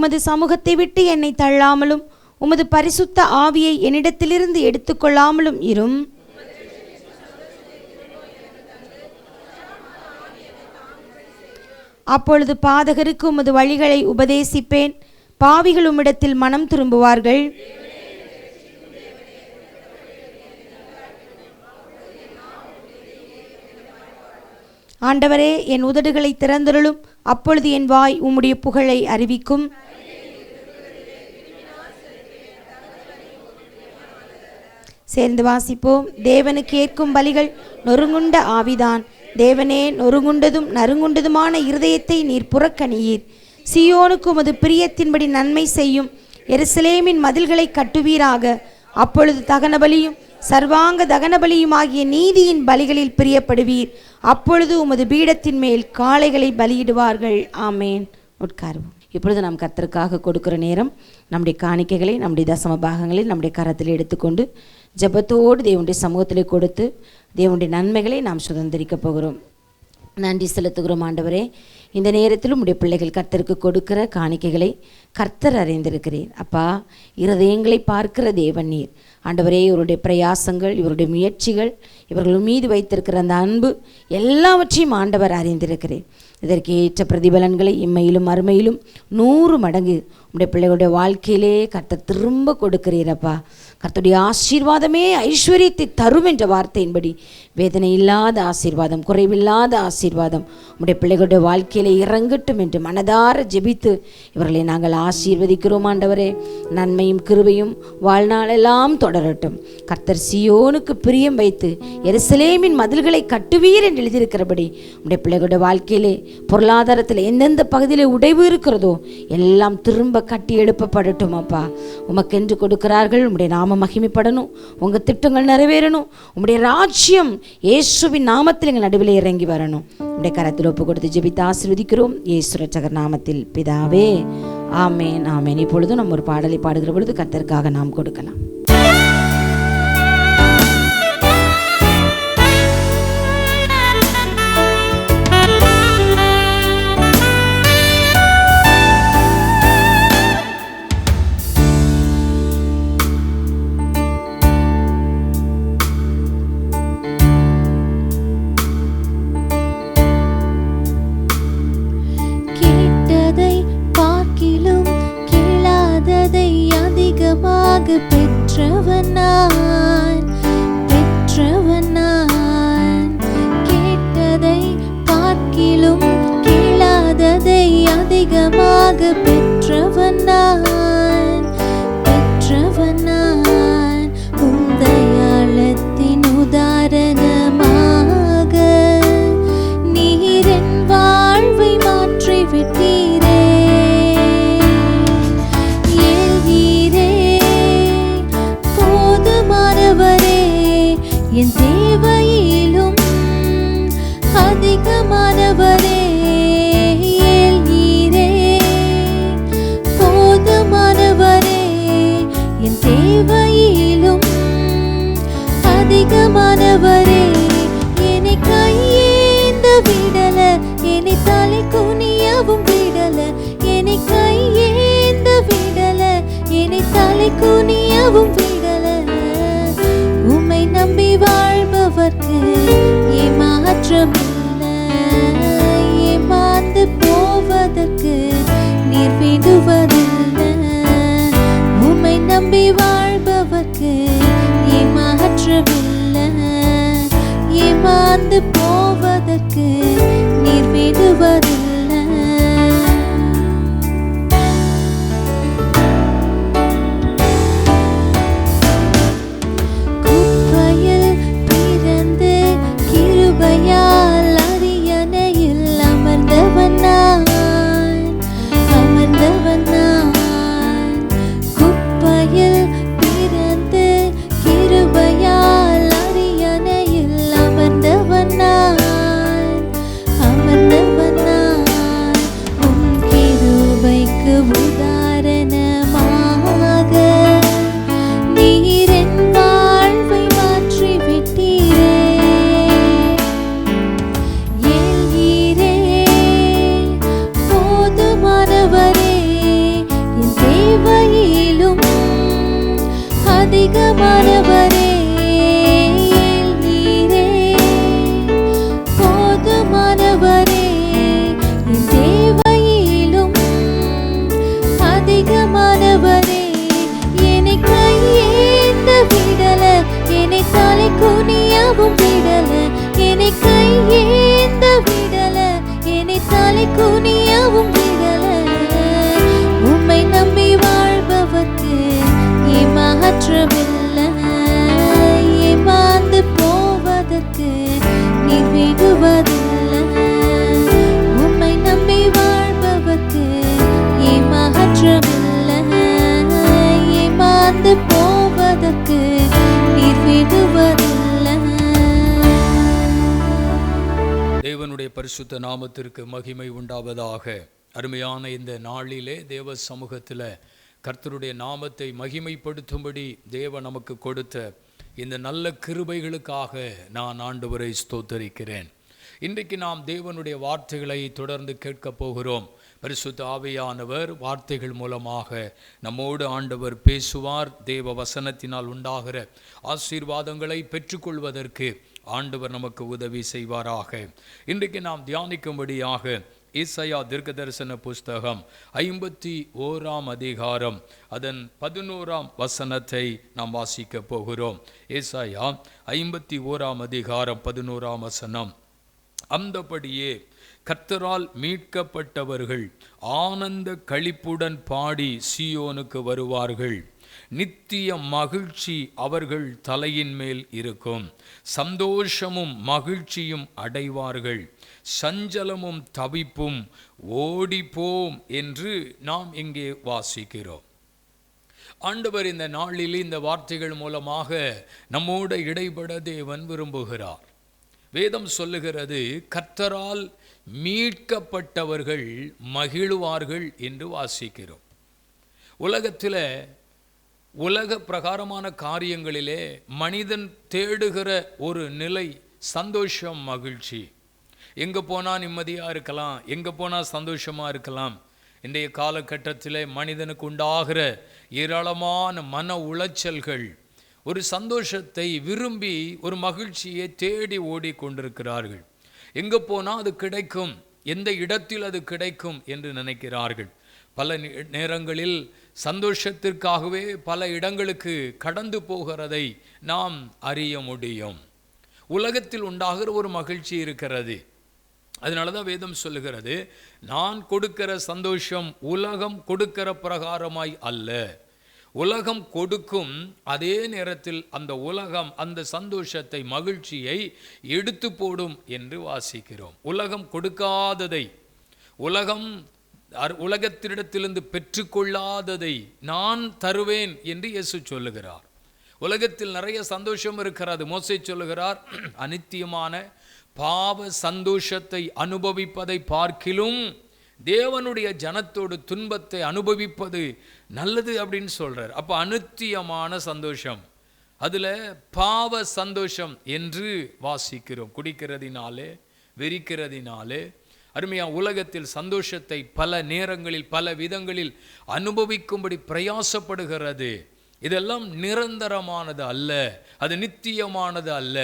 உமது சமூகத்தை விட்டு என்னை தள்ளாமலும் உமது பரிசுத்த ஆவியை என்னிடத்திலிருந்து எடுத்துக்கொள்ளாமலும் இரும். அப்பொழுது பாதகருக்கு உமது வழிகளை உபதேசிப்பேன், பாவிகள் உம்மிடத்தில் மனம் திரும்புவார்கள். ஆண்டவரே, என் உதடுகளை திறந்தருளும், அப்பொழுது என் வாய் உம்முடைய புகழை அறிவிக்கும். சேர்ந்து வாசிப்போம். தேவனுக்கு ஏற்கும் பலிகள் நொறுங்குண்ட ஆவிதான். தேவனே, நொறுங்குண்டதும் நறுங்குண்டதுமான இருதயத்தை நீர் புறக்கணியீர். சீயோனுக்கு உமது பிரியத்தின்படி நன்மை செய்யும். எருசலேமின் மதில்களை கட்டுவீராக. அப்பொழுது தகனபலியும் சர்வாங்க தகனபலியுமாகிய நீதியின் பலிகளில் பிரியப்படுவீர். அப்பொழுது உமது பீடத்தின் மேல் காளைகளை பலியிடுவார்கள். ஆமேன். உட்காருவோம். இப்பொழுது நாம் கர்த்தருக்காக கொடுக்கிற நேரம். நம்முடைய காணிக்கைகளை நம்முடைய தசம பாகங்களை நம்முடைய கரத்தில் எடுத்துக்கொண்டு ஜெபத்தோடு தேவனுடைய சமூகத்திலே கொடுத்து தேவனுடைய நன்மைகளை நாம் சுதந்திரிக்கப் போகிறோம். நன்றி செலுத்துகிறோம். ஆண்டவரே, இந்த நேரத்திலும் உடைய பிள்ளைகள் கர்த்தருக்கு கொடுக்கிற காணிக்கைகளை கர்த்தர் அறிந்திருக்கிறீர். அப்பா, இருதயங்களை பார்க்கிற தேவன் நீர். ஆண்டவரே, இவருடைய பிரயாசங்கள், இவருடைய முயற்சிகள், இவர்கள் மீது வைத்திருக்கிற அந்த அன்பு எல்லாவற்றையும் ஆண்டவர் அறிந்திருக்கிறேன். இதற்கு ஏற்ற பிரதிபலன்களை இம்மையிலும் அருமையிலும் 100 மடங்கு உடைய பிள்ளைகளுடைய வாழ்க்கையிலே கர்த்தர் திரும்ப கொடுக்கிறீரப்பா. கர்த்தருடைய ஆசீர்வாதமே ஐஸ்வர்யத்தை தரும் என்ற வார்த்தையின்படி வேதனை இல்லாத ஆசீர்வாதம், குறைவில்லாத ஆசீர்வாதம் உடைய பிள்ளைகளுடைய வாழ்க்கையிலே இறங்கட்டும் என்று மனதார ஜெபித்து இவர்களை நாங்கள் ஆசீர்வதிக்கிறோம். ஆண்டவரே, நன்மையும் கிருபையும் வாழ்நாளெல்லாம் தொடரட்டும். கர்த்தர் சீயோனுக்கு பிரியம் வைத்து எருசலேமின் மதில்களை கட்டுவீர் என்று எழுதியிருக்கிறபடி உடைய பிள்ளைகளுடைய வாழ்க்கையிலே பொருளாதாரத்தில் எந்தெந்த பகுதியிலே உடைவு இருக்கிறதோ எல்லாம் திரும்ப கட்டி எழுப்பப்படட்டும். அப்பா, உமக்கென்று கொடுக்கிறார்கள். உம்முடைய நாம மகிமைப்படணும், உங்கள் திட்டங்கள் நிறைவேறணும், உம்முடைய ராஜ்யம் இயேசுவின் நாமத்தில் எங்கள் நடுவில் இறங்கி வரணும். உம்முடைய கரத்தில் ஒப்பு கொடுத்து ஜெபித்து ஆசீர்வதிக்கிறோம். இயேசு ரட்சகர் நாமத்தில் பிதாவே, ஆமேன், ஆமேன். இப்பொழுதும் நம்ம ஒரு பாடலை பாடுகிற பொழுது கர்த்தருக்காக நாம் கொடுக்கலாம். பெற்றவன் நான், பெற்றவன் நான். கேட்டதை பார்க்கிலும் கேளாததை அதிகமாக பெற்றவன் நான், பெற்றவன் நான். உம் தயாளத்தின் உதாரணமாக நீர் என் வாழ்வை மாற்றிவிட்டீரே. என் தேவையிலும் அதிகமானவரே, நீரே போதுமானவரே. என் தேவையிலும் அதிகமானவரே. என்னை கையேந்த விடல, என்னை தலை குனியவும் விடல. என்னை கையேந்த விடல, என்னை தலை குனியவும் விடல. உம்மை நம்பி வாழ்பவர்க்கு ஏமாற்றமில்லை. ஏமாந்து போவதற்கு நீர் வேண்டுவதில்லை. உம்மை நம்பி வாழ்பவர்க்கு ஏமாற்றமில்லை. ஏமாந்து போவதற்கு நீர் வேண்டுவதில்லை. அரியணையில் அமர்ந்தவன் நான், அமர்ந்தவன் நான். குப்பையில் பிறந்து கிருபையால் அரியணையில் அமர்ந்தவன் நான், அமர்ந்தவன் நான். அதிகமானவரே நீரே போதுமானவரே என் தேவையிலும் அதிகமானவரே என்னை கையேந்த விடல என்னை தலை குனியவும் விடல என்னை கையேந்த விடல என்னை தலை குனியவும் விடல உம்மை நம்பி வாழ்பவர்க்கு ஏமாற்றமில்லை ஏமாந்து போவதற்கு நீ விடுவதில்லை உம்மை நம்பி வாழ்பவர்க்கு ஏமாற்றமில்லை ஏமாந்து போவதற்கு நீ விடுவதில்லை. தேவனுடைய பரிசுத்த நாமத்திற்கு மகிமை உண்டாவதாக. அருமையான இந்த நாளிலே தேவ சமூகத்தில் கர்த்தருடைய நாமத்தை மகிமைப்படுத்தும்படி தேவன் நமக்கு கொடுத்த இந்த நல்ல கிருபைகளுக்காக நான் ஆண்டவரை ஸ்தோத்தரிக்கிறேன். இன்றைக்கு நாம் தேவனுடைய வார்த்தைகளை தொடர்ந்து கேட்கப் போகிறோம். பரிசுத்த ஆவியானவர் வார்த்தைகள் மூலமாக நம்மோடு ஆண்டவர் பேசுவார். தேவ வசனத்தினால் உண்டாகிற ஆசீர்வாதங்களை பெற்றுக்கொள்வதற்கு ஆண்டவர் நமக்கு உதவி செய்வாராக. இன்றைக்கு நாம் தியானிக்கும்படியாக ஏசாயா தீர்க்கதரிசன புஸ்தகம் 51ஆம் அதிகாரம் அதன் 11ஆம் வசனத்தை நாம் வாசிக்க போகிறோம். ஏசாயா 51ஆம் அதிகாரம் 11ஆம் வசனம். அந்தபடியே கர்த்தரால் மீட்கப்பட்டவர்கள் ஆனந்த களிப்புடன் பாடி சீயோனுக்கு வருவார்கள். நித்திய மகிழ்ச்சி அவர்கள் தலையின் மேல் இருக்கும். சந்தோஷமும் மகிழ்ச்சியும் அடைவார்கள். சஞ்சலமும் தவிப்பும் ஓடிப்போம் என்று நாம் இங்கே வாசிக்கிறோம். ஆண்டவர் இந்த நாளில் இந்த வார்த்தைகள் மூலமாக நம்மோடு இடைபட தேவன் விரும்புகிறார். வேதம் சொல்லுகிறது, கர்த்தரால் மீட்கப்பட்டவர்கள் மகிழுவார்கள் என்று வாசிக்கிறோம். உலகத்தில் உலக பிரகாரமான காரியங்களிலே மனிதன் தேடுகிற ஒரு நிலை சந்தோஷம், மகிழ்ச்சி. எங்கே போனால் நிம்மதியாக இருக்கலாம், எங்கே போனால் சந்தோஷமாக இருக்கலாம். இன்றைய காலகட்டத்தில் மனிதனுக்கு உண்டாகிற ஏராளமான மன உளைச்சல்கள் ஒரு சந்தோஷத்தை விரும்பி ஒரு மகிழ்ச்சியை தேடி ஓடிக்கொண்டிருக்கிறார்கள். எங்கே போனால் அது கிடைக்கும், எந்த இடத்தில் அது கிடைக்கும் என்று நினைக்கிறார்கள். பல நேரங்களில் சந்தோஷத்திற்காகவே பல இடங்களுக்கு கடந்து போகிறதை நாம் அறிய முடியும். உலகத்தில் உண்டாகிற ஒரு மகிழ்ச்சி இருக்கிறது. அதனால தான் வேதம் சொல்லுகிறது, நான் கொடுக்கிற சந்தோஷம் உலகம் கொடுக்கிற பிரகாரமாய் அல்ல. உலகம் கொடுக்கும், அதே நேரத்தில் அந்த உலகம் அந்த சந்தோஷத்தை மகிழ்ச்சியை எடுத்து போடும் என்று வாசிக்கிறோம். உலகம் கொடுக்காததை, உலகத்தினிடத்திலிருந்து பெற்றுக்கொள்ளாததை நான் தருவேன் என்று இயேசு சொல்லுகிறார். உலகத்தில் நிறைய சந்தோஷம் இருக்கிறது. மோசே சொல்லுகிறார், அநித்தியமான பாவ சந்தோஷத்தை அனுபவிப்பதை பார்க்கிலும் தேவனுடைய ஜனத்தோடு துன்பத்தை அனுபவிப்பது நல்லது அப்படின்னு சொல்றார். அப்போ அநித்தியமான சந்தோஷம், அதுல பாவ சந்தோஷம் என்று வாசிக்கிறோம். குடிக்கிறதினாலே, வெறிக்கிறதினாலே, அருமையா உலகத்தில் சந்தோஷத்தை பல நேரங்களில் பல விதங்களில் அனுபவிக்கும்படி பிரயாசப்படுகிறது. இதெல்லாம் நிரந்தரமானது அல்ல, அது நித்தியமானது அல்ல.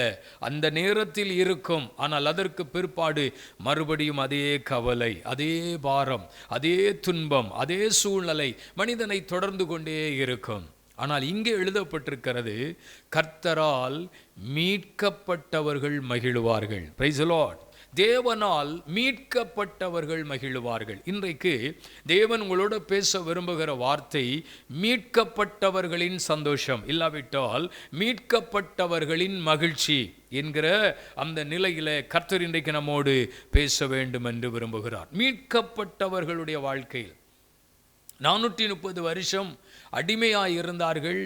அந்த நேரத்தில் இருக்கும், ஆனால் அதற்கு பிற்பாடு மறுபடியும் அதே கவலை, அதே பாரம், அதே துன்பம், அதே சூழ்நிலை மனிதனை தொடர்ந்து கொண்டே இருக்கும். ஆனால் இங்கே எழுதப்பட்டிருக்கிறது, கர்த்தரால் மீட்கப்பட்டவர்கள் மகிழுவார்கள். Praise the Lord. தேவனால் மீட்கப்பட்டவர்கள் மகிழுவார்கள். இன்றைக்கு தேவன் உங்களோட பேச விரும்புகிற வார்த்தை மீட்கப்பட்டவர்களின் சந்தோஷம், இல்லாவிட்டால் மீட்கப்பட்டவர்களின் மகிழ்ச்சி என்கிற அந்த நிலையில கர்த்தர் இன்றைக்கு நம்மோடு பேச வேண்டும் என்று விரும்புகிறார். மீட்கப்பட்டவர்களுடைய வாழ்க்கையில் 430 வருஷம் அடிமையாய் இருந்தார்கள்.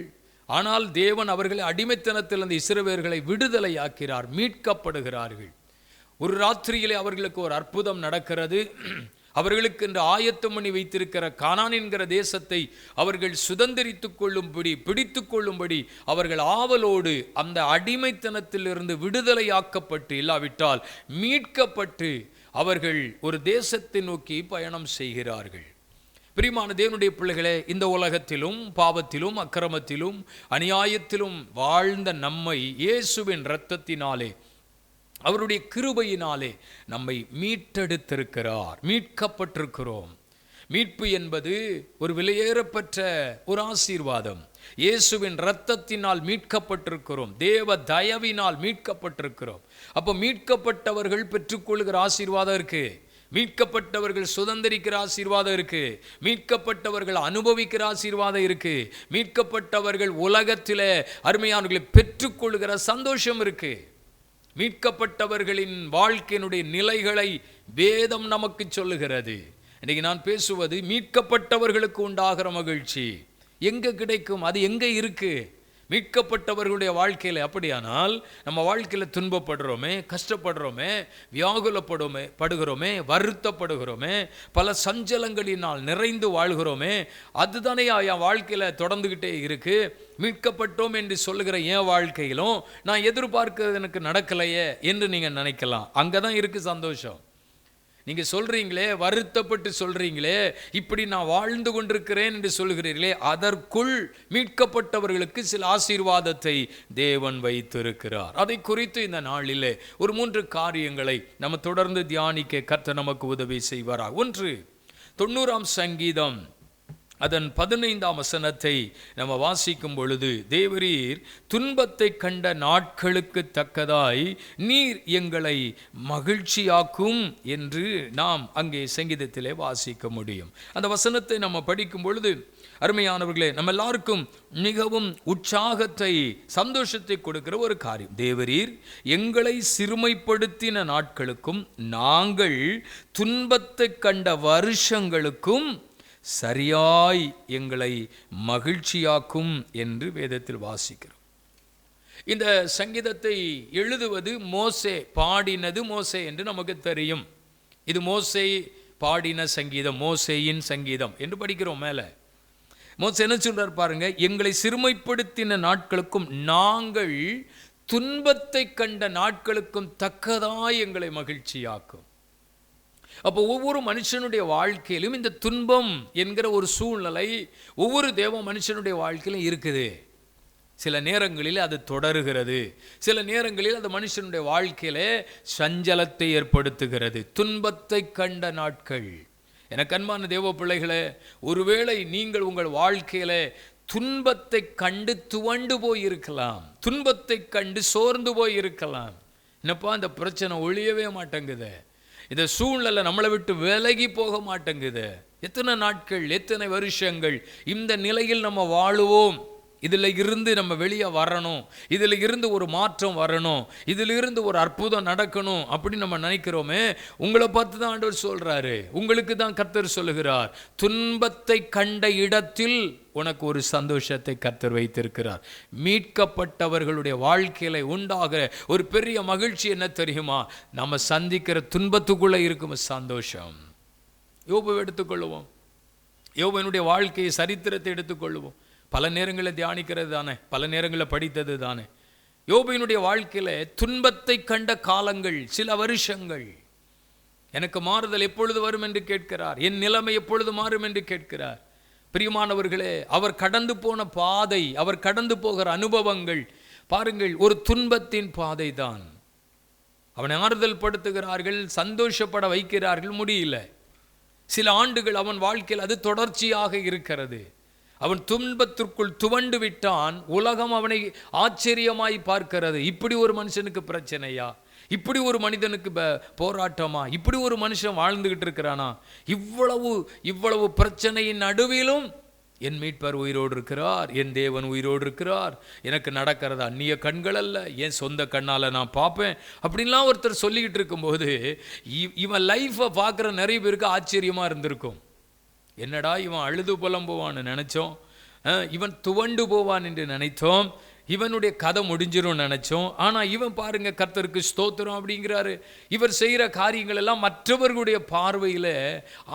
ஆனால் தேவன் அவர்களை அடிமைத்தனத்திலிருந்து இஸ்ரவேலர்களை விடுதலை ஆக்கிறார், மீட்கப்படுகிறார்கள். ஒரு ராத்திரியிலே அவர்களுக்கு ஒரு அற்புதம் நடக்கிறது. அவர்களுக்கு என்று ஆயத்தம் பண்ணி வைத்திருக்கிற கானான் என்கிற தேசத்தை அவர்கள் சுதந்திரித்துக் கொள்ளும்படி, பிடித்து கொள்ளும்படி அவர்கள் ஆவலோடு அந்த அடிமைத்தனத்திலிருந்து விடுதலையாக்கப்பட்டு, இல்லாவிட்டால் மீட்கப்பட்டு அவர்கள் ஒரு தேசத்தை நோக்கி பயணம் செய்கிறார்கள். பிரியமான தேவனுடைய பிள்ளைகளே, இந்த உலகத்திலும் பாவத்திலும் அக்கிரமத்திலும் அநியாயத்திலும் வாழ்ந்த நம்மை இயேசுவின் இரத்தத்தினாலே, அவருடைய கிருபையினாலே நம்மை மீட்டெடுத்திருக்கிறார். மீட்கப்பட்டிருக்கிறோம். மீட்பு என்பது ஒரு விலையேறப்பெற்ற ஒரு ஆசீர்வாதம். இயேசுவின் இரத்தத்தினால் மீட்கப்பட்டிருக்கிறோம். தேவ தயவினால் மீட்கப்பட்டிருக்கிறோம். அப்போ மீட்கப்பட்டவர்கள் பெற்றுக்கொள்கிற ஆசீர்வாதம் இருக்கு. மீட்கப்பட்டவர்கள் சுதந்திரிக்கிற ஆசீர்வாதம் இருக்கு. மீட்கப்பட்டவர்கள் அனுபவிக்கிற ஆசீர்வாதம் இருக்கு. மீட்கப்பட்டவர்கள் உலகத்திலே அருமையானவர்களை பெற்றுக்கொள்கிற சந்தோஷம் இருக்கு. மீட்கப்பட்டவர்களின் வாழ்க்கையினுடைய நிலைகளை வேதம் நமக்கு சொல்லுகிறது. இன்னைக்கு நான் பேசுவது மீட்கப்பட்டவர்களுக்கு உண்டாகிற மகிழ்ச்சி எங்க கிடைக்கும், அது எங்க இருக்கு? மீட்கப்பட்டவர்களுடைய வாழ்க்கையில். அப்படியானால் நம்ம வாழ்க்கையில் துன்பப்படுறோமே, கஷ்டப்படுறோமே, படுகிறோமே, வருத்தப்படுகிறோமே, பல சஞ்சலங்களினால் நிறைந்து வாழ்கிறோமே, அதுதானே என் வாழ்க்கையில் தொடர்ந்துக்கிட்டே இருக்கு. மீட்கப்பட்டோம் என்று சொல்லுகிற என் வாழ்க்கையிலும் நான் எதிர்பார்க்கிறது எனக்கு நடக்கலையே என்று நீங்கள் நினைக்கலாம். அங்கே தான் இருக்குது சந்தோஷம். நீங்கள் சொல்கிறீங்களே, வருத்தப்பட்டு சொல்கிறீங்களே, இப்படி நான் வாழ்ந்து கொண்டிருக்கிறேன் என்று சொல்கிறீர்களே, அதற்குள் மீட்கப்பட்டவர்களுக்கு சில ஆசீர்வாதத்தை தேவன் வைத்திருக்கிறார். அதை குறித்து இந்த நாளிலே ஒரு 3 காரியங்களை நம்ம தொடர்ந்து தியானிக்க கர்த்தர் நமக்கு உதவி செய்வாராக. 1, 90ஆம் சங்கீதம் அதன் 15ஆம் வசனத்தை நம்ம வாசிக்கும் பொழுது, தேவரீர் துன்பத்தை கண்ட நாட்களுக்கு தக்கதாய் நீர் எங்களை மகிழ்ச்சியாக்கும் என்று நாம் அங்கே சங்கீதத்திலே வாசிக்க முடியும். அந்த வசனத்தை நம்ம படிக்கும் பொழுது அருமையானவர்களே, நம்ம எல்லாருக்கும் மிகவும் உற்சாகத்தை, சந்தோஷத்தை கொடுக்கிற ஒரு காரியம். தேவரீர் எங்களை சிறுமைப்படுத்தின நாட்களுக்கும் நாங்கள் துன்பத்தை கண்ட வருஷங்களுக்கும் சரியாய் எங்களை மகிழ்ச்சியாக்கும் என்று வேதத்தில் வாசிக்கிறோம். இந்த சங்கீதத்தை எழுதுவது மோசே, பாடினது மோசே என்று நமக்கு தெரியும். இது மோசே பாடின சங்கீதம், மோசேயின் சங்கீதம் என்று படிக்கிறோம். மேலே மோசே என்ன சொல்றார் பாருங்க, எங்களை சிறுமைப்படுத்தின நாட்களுக்கும் நாங்கள் துன்பத்தை கண்ட நாட்களுக்கும் தக்கதாய் எங்களை மகிழ்ச்சியாக்கும். அப்போ ஒவ்வொரு மனுஷனுடைய வாழ்க்கையிலும் இந்த துன்பம் என்கிற ஒரு சூழ்நிலை ஒவ்வொரு தேவ மனுஷனுடைய வாழ்க்கையிலும் இருக்குது. சில நேரங்களில் அது தொடருகிறது, சில நேரங்களில் அது மனுஷனுடைய வாழ்க்கையிலே சஞ்சலத்தை ஏற்படுத்துகிறது. துன்பத்தை கண்ட நாட்கள். எனக்கு அன்பான தேவ பிள்ளைகளே, ஒருவேளை நீங்கள் உங்கள் வாழ்க்கையிலே துன்பத்தை கண்டு துவண்டு போய் இருக்கலாம், துன்பத்தை கண்டு சோர்ந்து போய் இருக்கலாம். என்னப்பா இந்த பிரச்சனை ஒழியவே மாட்டேங்குது, இந்த சூழ்நிலை நம்மளை விட்டு விலகி போக மாட்டேங்குது, எத்தனை நாட்கள், எத்தனை வருஷங்கள் இந்த நிலையில் நம்ம வாழுவோம், இதில் இருந்து நம்ம வெளியே வரணும், இதில் இருந்து ஒரு மாற்றம் வரணும், இதில் இருந்து ஒரு அற்புதம் நடக்கணும் அப்படின்னு நம்ம நினைக்கிறோமே. உங்களை பார்த்து தான் ஆண்டவர் சொல்கிறாரு, உங்களுக்கு தான் கர்த்தர் சொல்லுகிறார், துன்பத்தை கண்ட இடத்தில் உனக்கு ஒரு சந்தோஷத்தை கர்த்தர் வைத்திருக்கிறார். மீட்கப்பட்டவர்களுடைய வாழ்க்கையில உண்டாகிற ஒரு பெரிய மகிழ்ச்சி என்ன தெரியுமா? நம்ம சந்திக்கிற துன்பத்துக்குள்ளே இருக்கும் சந்தோஷம். யோபை எடுத்துக்கொள்ளுவோம், யோபனுடைய வாழ்க்கையை, சரித்திரத்தை எடுத்துக்கொள்ளுவோம். பல நேரங்களில் தியானிக்கிறது தானே, பல நேரங்களில் படித்தது தானே. யோபனுடைய வாழ்க்கையில் துன்பத்தை கண்ட காலங்கள், சில வருஷங்கள். எனக்கு மாறுதல் எப்பொழுது வரும் என்று கேட்கிறார், என் நிலைமை எப்பொழுது மாறும் என்று கேட்கிறார். பிரியமானவர்களே, அவர் கடந்து போன பாதை, அவர் கடந்து போகிற அனுபவங்கள் பாருங்கள், ஒரு துன்பத்தின் பாதை தான். அவனை ஆறுதல் படுத்துகிறார்கள், சந்தோஷப்பட வைக்கிறார்கள், முடியல. சில ஆண்டுகள் அவன் வாழ்க்கையில் அது தொடர்ச்சியாக இருக்கிறது. அவன் துன்பத்திற்குள் துவண்டு விட்டான். உலகம் அவனை ஆச்சரியமாய் பார்க்கிறது. இப்படி ஒரு மனுஷனுக்கு பிரச்சனையா, இப்படி ஒரு மனிதனுக்கு போராட்டமா, இப்படி ஒரு மனுஷன் வாழ்ந்துகிட்டு இருக்கிறானா, இவ்வளவு பிரச்சனையின் நடுவிலும் என் மீட்பர் உயிரோடு இருக்கிறார், என் தேவன் உயிரோடு இருக்கிறார், எனக்கு நடக்கிறது அந்நிய கண்கள் அல்ல, என் சொந்த கண்ணால் நான் பார்ப்பேன் அப்படின்லாம் ஒருத்தர் சொல்லிக்கிட்டு இருக்கும்போது இவன் லைஃப்பை பார்க்குற நிறைய பேருக்கு ஆச்சரியமாக இருந்திருக்கும். என்னடா இவன் அழுது புலம்புவான்னு நினச்சோம், இவன் துவண்டு போவான் என்று நினைத்தோம், இவனுடைய கதை முடிஞ்சிரும் நினைச்சோம். ஆனால் இவன் பாருங்க, கர்த்தருக்கு ஸ்தோத்திரம் அப்படிங்கிறாரு. இவர் செய்கிற காரியங்கள் எல்லாம் மற்றவர்களுடைய பார்வையில்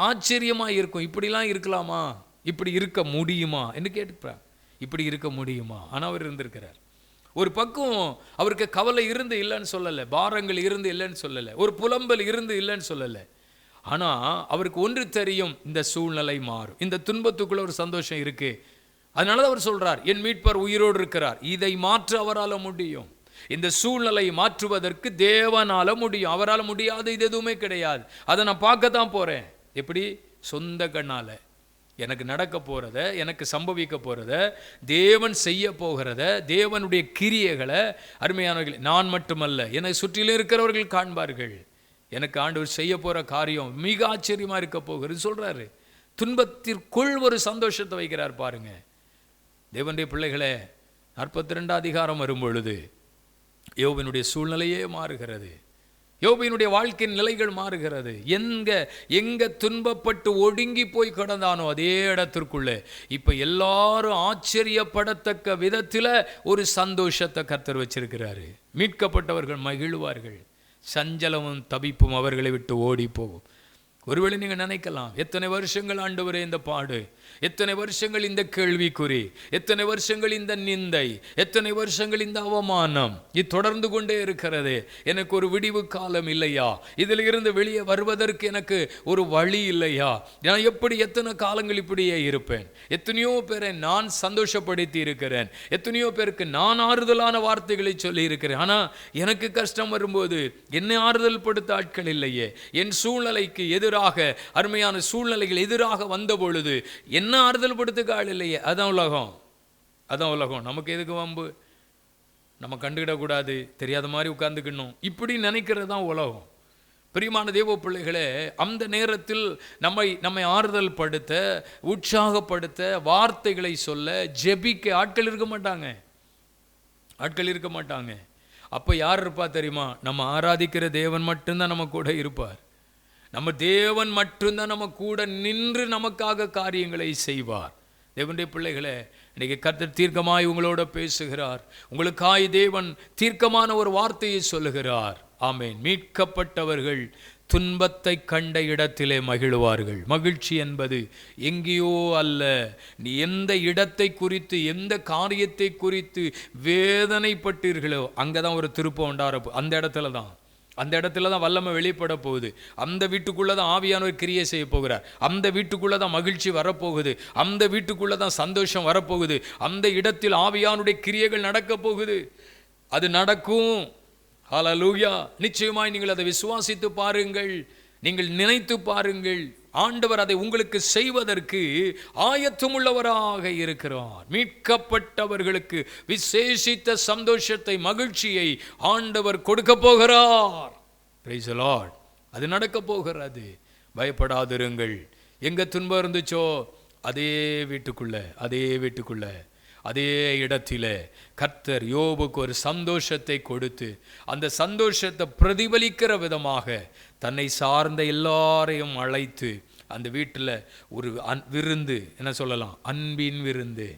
ஆச்சரியமாக இருக்கும். இப்படிலாம் இருக்கலாமா, இப்படி இருக்க முடியுமா என்று கேட்டுப்பார். இப்படி இருக்க முடியுமா? ஆனால் அவர் இருந்திருக்கிறார். ஒரு பக்கம் அவருக்கு கவலை இருந்து இல்லைன்னு சொல்லலை, பாரங்கள் இருந்து இல்லைன்னு சொல்லலை, ஒரு புலம்பல் இருந்து இல்லைன்னு சொல்லலை. ஆனால் அவருக்கு ஒன்று தெரியும், இந்த சூழ்நிலை மாறும், இந்த துன்பத்துக்குள்ள ஒரு சந்தோஷம் இருக்கு. அதனால அவர் சொல்றார், என் மீட்பர் உயிரோடு இருக்கிறார், இதை மாற்ற அவரால் முடியும். இந்த சூழ்நிலை மாற்றுவதற்கு தேவனால முடியும், அவரால் முடியாது இது எதுவுமே கிடையாது. அதை நான் பார்க்கத்தான் போறேன். எப்படி? சொந்த கண்ணால எனக்கு நடக்க போறத, எனக்கு சம்பவிக்க போறத, தேவன் செய்ய போகிறத, தேவனுடைய கிரியைகளை அருமையானவர்கள் நான் மட்டுமல்ல என்னை சுற்றிலும் இருக்கிறவர்கள் காண்பார்கள். எனக்கு ஆண்டவர் செய்ய போற காரியம் மிக ஆச்சரியமா இருக்க போகிறது சொல்றாரு. துன்பத்திற்குள் ஒரு சந்தோஷத்தை வைக்கிறார் பாருங்க. தேவனுடைய பிள்ளைகளே, 42 அதிகாரம் வரும்பொழுது யோபினுடைய சூழ்நிலையே மாறுகிறது. யோபினுடைய வாழ்க்கையின் நிலைகள் மாறுகிறது. எங்க துன்பப்பட்டு ஒடுங்கி போய் கிடந்தானோ அதே இடத்திற்குள்ளே இப்ப எல்லாரும் ஆச்சரியப்படத்தக்க விதத்தில் ஒரு சந்தோஷத்தை கர்த்தர் வச்சிருக்கிறாரு. மீட்கப்பட்டவர்கள் மகிழ்வார்கள், சஞ்சலமும் தவிப்பும் அவர்களை விட்டு ஓடி போகும். ஒருவேளை நீங்கள் நினைக்கலாம், எத்தனை வருஷங்கள் ஆண்டவரே இந்த பாடு, எத்தனை வருஷங்கள் இந்த கேள்விக்குறி, எத்தனை வருஷங்கள் இந்த நிந்தை, எத்தனை வருஷங்கள் இந்த அவமானம், இது தொடர்ந்து கொண்டே இருக்கிறது, எனக்கு ஒரு விடிவு காலம் இல்லையா, இதில் இருந்து வெளியே வருவதற்கு எனக்கு ஒரு வழி இல்லையா, நான் எப்படி எத்தனை காலங்கள் இப்படியே இருப்பேன், எத்தனையோ பேரை நான் சந்தோஷப்படுத்தி இருக்கிறேன், எத்தனையோ பேருக்கு நான் ஆறுதலான வார்த்தைகளை சொல்லி இருக்கிறேன், ஆனால் எனக்கு கஷ்டம் வரும்போது என்னை ஆறுதல் படுத்த ஆட்கள் இல்லையே, என் சூழ்நிலைக்கு எதிராக அருமையான சூழ்நிலைகள் எதிராக வந்த பொழுது என்ன ஆறுதல் படுத்துக்க ஆள் இல்லையே. அதான் உலகம், அதான் உலகம். நமக்கு எதுக்கு வம்பு, நம்ம கண்டுகிடக்கூடாது, தெரியாத மாதிரி உட்கார்ந்துக்கணும், இப்படி நினைக்கிறது தான் உலகம். பிரியமான தேவ பிள்ளைகளே, அந்த நேரத்தில் நம்மை ஆறுதல் படுத்த, உற்சாகப்படுத்த, வார்த்தைகளை சொல்ல, ஜெபிக்க ஆட்கள் இருக்க மாட்டாங்க. அப்போ யார் இருப்பா தெரியுமா? நம்ம ஆராதிக்கிற தேவன் மட்டும்தான் நம்ம கூட இருப்பார். நம்ம தேவன் மட்டும்தான் நம்ம கூட நின்று நமக்காக காரியங்களை செய்வார். தேவனுடைய பிள்ளைகளே, இன்னைக்கு கர்த்தர் தீர்க்கமாய் உங்களோட பேசுகிறார். உங்களுக்காய் தேவன் தீர்க்கமான ஒரு வார்த்தையை சொல்லுகிறார். ஆமென். மீட்கப்பட்டவர்கள் துன்பத்தை கண்ட இடத்திலே மகிழ்வார்கள். மகிழ்ச்சி என்பது எங்கேயோ அல்ல. நீ எந்த இடத்தை குறித்து, எந்த காரியத்தை குறித்து வேதனைப்பட்டீர்களோ அங்கதான் ஒரு திருப்பம் உண்டார, அந்த இடத்துல தான் வல்லமை வெளிப்பட போகுது. அந்த வீட்டுக்குள்ளே தான் ஆவியானவர் கிரியை செய்ய போகிறார். அந்த வீட்டுக்குள்ளே தான் மகிழ்ச்சி வரப்போகுது. அந்த வீட்டுக்குள்ளே தான் சந்தோஷம் வரப்போகுது. அந்த இடத்தில் ஆவியானுடைய கிரியைகள் நடக்க போகுது. அது நடக்கும். ஹல்லேலூயா. நிச்சயமாய் நீங்கள் அதை விசுவாசித்து பாருங்கள், நீங்கள் நினைத்து பாருங்கள். ஆண்டவர் அதை உங்களுக்கு செய்வதற்கு ஆயத்தமுள்ளவராக இருக்கிறார். மீட்கப்பட்டவர்களுக்கு விசேஷித்த சந்தோஷத்தை, மகிழ்ச்சியை ஆண்டவர் கொடுக்க போகிறார். Praise the Lord. அது நடக்க போகிறது. பயப்படாதிருங்கள். எங்க துன்பம் இருந்துச்சோ அதே வீட்டுக்குள்ள அதே இடத்திலே கர்த்தர் யோபுக்கு ஒரு சந்தோஷத்தை கொடுத்து, அந்த சந்தோஷத்தை பிரதிபலிக்கிற விதமாக தன்னை சார்ந்த எல்லாரையும் அழைத்து அந்த வீட்டில் ஒரு விருந்து, என்ன சொல்லலாம், அன்பின் விருந்து,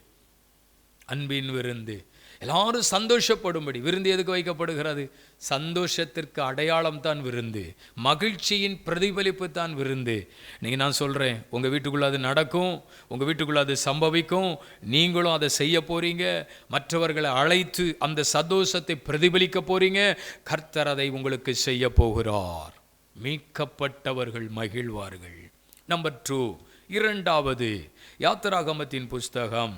எல்லாரும் சந்தோஷப்படும்படி. விருந்து எதுக்கு வைக்கப்படுகிறது? சந்தோஷத்திற்கு அடையாளம் தான் விருந்து, மகிழ்ச்சியின் பிரதிபலிப்பு தான் விருந்து. நீங்கள் நான் சொல்கிறேன், உங்கள் வீட்டுக்குள்ளே அது நடக்கும், உங்கள் வீட்டுக்குள்ளே அது சம்பவிக்கும். நீங்களும் அதை செய்ய போகிறீங்க, மற்றவர்களை அழைத்து அந்த சந்தோஷத்தை பிரதிபலிக்க போகிறீங்க. கர்த்தர் அதை உங்களுக்கு செய்ய போகிறார். மீட்கப்பட்டவர்கள் மகிழ்வார்கள். நம்பர் 2, இரண்டாவது, யாத்திராகமத்தின் புஸ்தகம்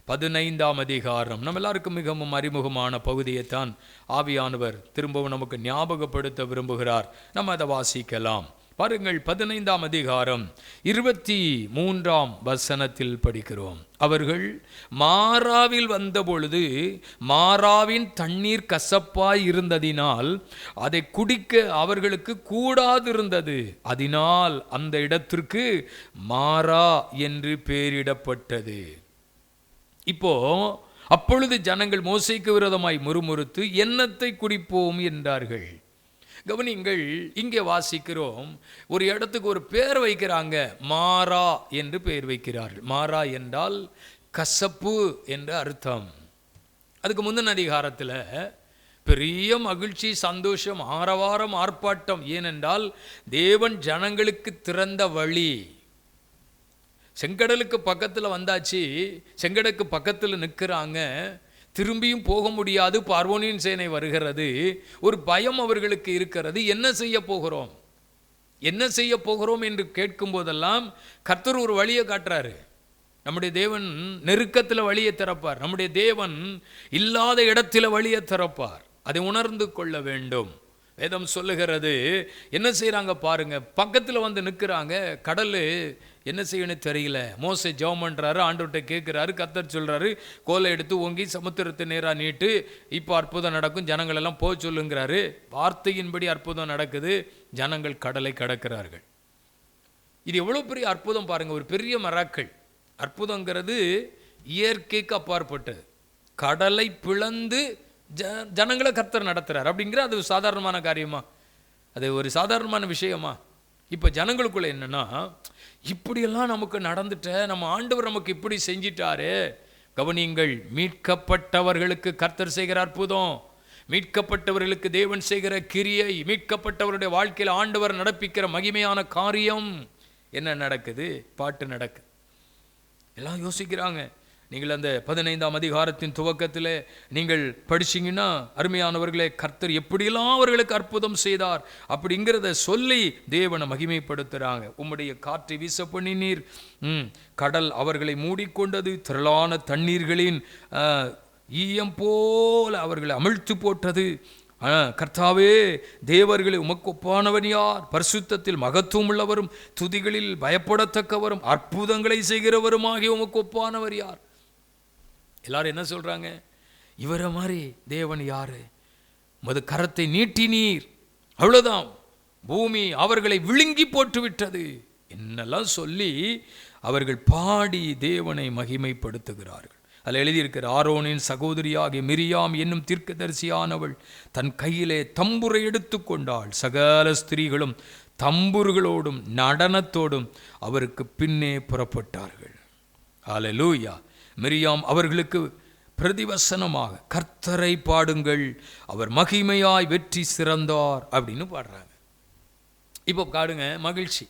15ஆம் அதிகாரம். நம்ம எல்லாருக்கும் மிகவும் அறிமுகமான பகுதியைத்தான் ஆவியானவர் திரும்பவும் நமக்கு ஞாபகப்படுத்த விரும்புகிறார். நம்ம அதை வாசிக்கலாம். பாருங்கள், 15ஆம் அதிகாரம் 23ஆம் வசனத்தில் படிக்கிறோம். அவர்கள் மாராவில் வந்தபொழுது மாராவின் தண்ணீர் கசப்பாய் இருந்ததினால் அதை குடிக்க அவர்களுக்கு கூடாதிருந்தது. அதனால் அந்த இடத்திற்கு மாரா என்று பெயரிடப்பட்டது. அப்பொழுது ஜனங்கள் மோசேக்கு விரோதமாய் முறுமுறுத்து என்னத்தை குடிப்போம் என்றார்கள். கவனிங்கள், இங்கே வாசிக்கிறோம், ஒரு இடத்துக்கு ஒரு பேர் வைக்கிறாங்க, மாரா என்று பெயர் வைக்கிறார்கள். மாரா என்றால் கசப்பு என்று அர்த்தம். அதுக்கு முந்தின அதிகாரத்தில் பெரிய மகிழ்ச்சி, சந்தோஷம், ஆரவாரம், ஆர்ப்பாட்டம். ஏனென்றால் தேவன் ஜனங்களுக்கு திறந்த வழி. செங்கடலுக்கு பக்கத்தில் வந்தாச்சு, செங்கடலுக்கு பக்கத்தில் நிற்கிறாங்க, திரும்பியும் போக முடியாது, பார்வோனின் சேனை வருகிறது. ஒரு பயம் அவர்களுக்கு இருக்கிறது. என்ன செய்ய போகிறோம்? என்ன செய்ய போகிறோம் என்று கேட்கும் போதெல்லாம் கர்த்தர் ஒரு வழியை காட்டுறாரு. நம்முடைய தேவன் நெருக்கத்தில் வழியை திறப்பார். நம்முடைய தேவன் இல்லாத இடத்துல வழியை திறப்பார். அதை உணர்ந்து கொள்ள வேண்டும். வேதம் சொல்லுகிறது, என்ன செய்கிறாங்க பாருங்க, பக்கத்தில் வந்து நிற்கிறாங்க, கடல் என்ன செய்யணும் தெரியல. மோசே ஜெபம் பண்ணுறாரு, ஆண்டவர்கிட்ட கேட்குறாரு. கர்த்தர் சொல்கிறாரு, கோலை எடுத்து ஓங்கி சமுத்திரத்தை நேராக நீட்டு, இப்போ அற்புதம் நடக்கும், ஜனங்கள் எல்லாம் போக சொல்லுங்கிறாரு. வார்த்தையின்படி அற்புதம் நடக்குது, ஜனங்கள் கடலை கடக்கிறார்கள். இது எவ்வளோ பெரிய அற்புதம் பாருங்கள், ஒரு பெரிய மிராக்கிள். அற்புதங்கிறது இயற்கைக்கு அப்பாற்பட்டது. கடலை பிளந்து ஜனங்களை கர்த்தர் நடத்துகிறார் அப்படிங்கிற அது சாதாரணமான காரியமா? அது ஒரு சாதாரணமான விஷயமா? இப்போ ஜனங்களுக்குள்ள என்னன்னா, இப்படியெல்லாம் நமக்கு நடந்துட்ட, நம்ம ஆண்டவர் நமக்கு இப்படி செஞ்சிட்டாரு. கவனியுங்கள், மீட்கப்பட்டவர்களுக்கு கர்த்தர் செய்கிற அற்புதம், மீட்கப்பட்டவர்களுக்கு தேவன் செய்கிற கிரியை, மீட்கப்பட்டவருடைய வாழ்க்கையில் ஆண்டவர் நடப்பிக்கிற மகிமையான காரியம் என்ன நடக்குது? பாட்டு நடக்குது. எல்லாம் யோசிக்கிறாங்க. நீங்கள் அந்த 15ஆம் அதிகாரத்தின் துவக்கத்தில் நீங்கள் படிச்சிங்கன்னா, அருமையானவர்களே, கர்த்தர் எப்படியெல்லாம் அவர்களுக்கு அற்புதம் செய்தார் அப்படிங்கிறத சொல்லி தேவனை மகிமைப்படுத்துகிறாங்க. உம்முடைய காற்றை வீச பண்ணினீர், கடல் அவர்களை மூடிக்கொண்டது, திரளான தண்ணீர்களின் ஈயம் போல அவர்களை அமிழ்த்து போட்டது. கர்த்தாவே, தேவர்களை உமக்கு ஒப்பானவன் யார்? பரிசுத்தத்தில் மகத்துவம் உள்ளவரும் துதிகளில் பயப்படத்தக்கவரும் அற்புதங்களை செய்கிறவருமாகிய உமக்கு ஒப்பானவர் யார்? எல்லாரும் என்ன சொல்றாங்க? இவரை மாதிரி தேவன் யாரு? உமது கரத்தை நீட்டினீர், அவ்வளவுதான், பூமி அவர்களை விழுங்கி போட்டு விட்டது என்னெல்லாம் சொல்லி அவர்கள் பாடி தேவனை மகிமைப்படுத்துகிறார்கள். அதில் எழுதியிருக்கிற, ஆரோனின் சகோதரியாகிய மிரியாம் என்னும் தீர்க்கதரிசியானவள் தன் கையிலே தம்புரை எடுத்து கொண்டாள். சகல ஸ்திரீகளும் தம்புர்களோடும் நடனத்தோடும் அவருக்கு பின்னே புறப்பட்டார்கள். அல்லேலூயா. மிரியாம் அவர்களுக்கு பிரதிவசனமாக, கர்த்தரை பாடுங்கள், அவர் மகிமையாய் வெற்றி சிறந்தார் அப்படின்னு பாடுறாங்க. இப்போ பாடுங்க, மகிழ்ச்சி.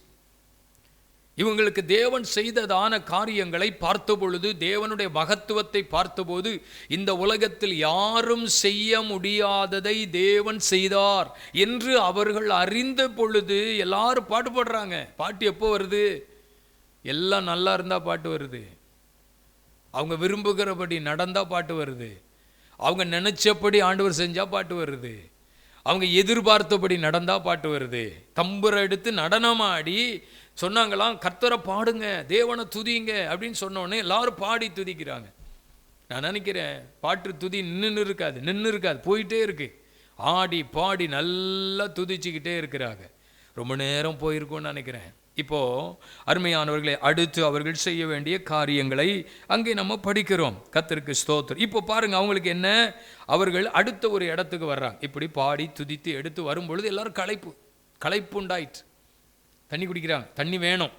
இவங்களுக்கு தேவன் செய்ததான காரியங்களை பார்த்த பொழுது, தேவனுடைய மகத்துவத்தை பார்த்தபோது, இந்த உலகத்தில் யாரும் செய்ய முடியாததை தேவன் செய்தார் என்று அவர்கள் அறிந்த பொழுது எல்லாரும் பாட்டு பாடுறாங்க. பாட்டு எப்போ வருது? எல்லாம் நல்லா இருந்தால் பாட்டு வருது. அவங்க விரும்புகிறபடி நடந்தால் பாட்டு வருது. அவங்க நினைச்சபடி ஆண்டவர் செஞ்சால் பாட்டு வருது. அவங்க எதிர்பார்த்தபடி நடந்தால் பாட்டு வருது. தம்புரை எடுத்து நடனமாடி சொன்னாங்களாம், கர்த்தரை பாடுங்க, தேவனை துதிங்க அப்படின்னு சொன்னோடனே எல்லாரும் பாடி துதிக்கிறாங்க. நான் நினைக்கிறேன், பாட்டு துதி நின்று இருக்காது, போயிட்டே இருக்கு. ஆடி பாடி நல்லா துதிச்சுக்கிட்டே இருக்கிறாங்க. ரொம்ப நேரம் போயிருக்கும்னு நினைக்கிறேன். இப்போ அருமையானவர்களை, அடுத்து அவர்கள் செய்ய வேண்டிய காரியங்களை அங்கே நம்ம படிக்கிறோம். கர்த்தருக்கு ஸ்தோத்திரம். இப்போ பாருங்க, அவங்களுக்கு என்ன, அவர்கள் அடுத்த ஒரு இடத்துக்கு வர்றாங்க. இப்படி பாடி துதித்து எடுத்து வரும்பொழுது எல்லாரும் களைப்பு உண்டாயிற்று. தண்ணி குடிக்கிறாங்க, தண்ணி வேணும்,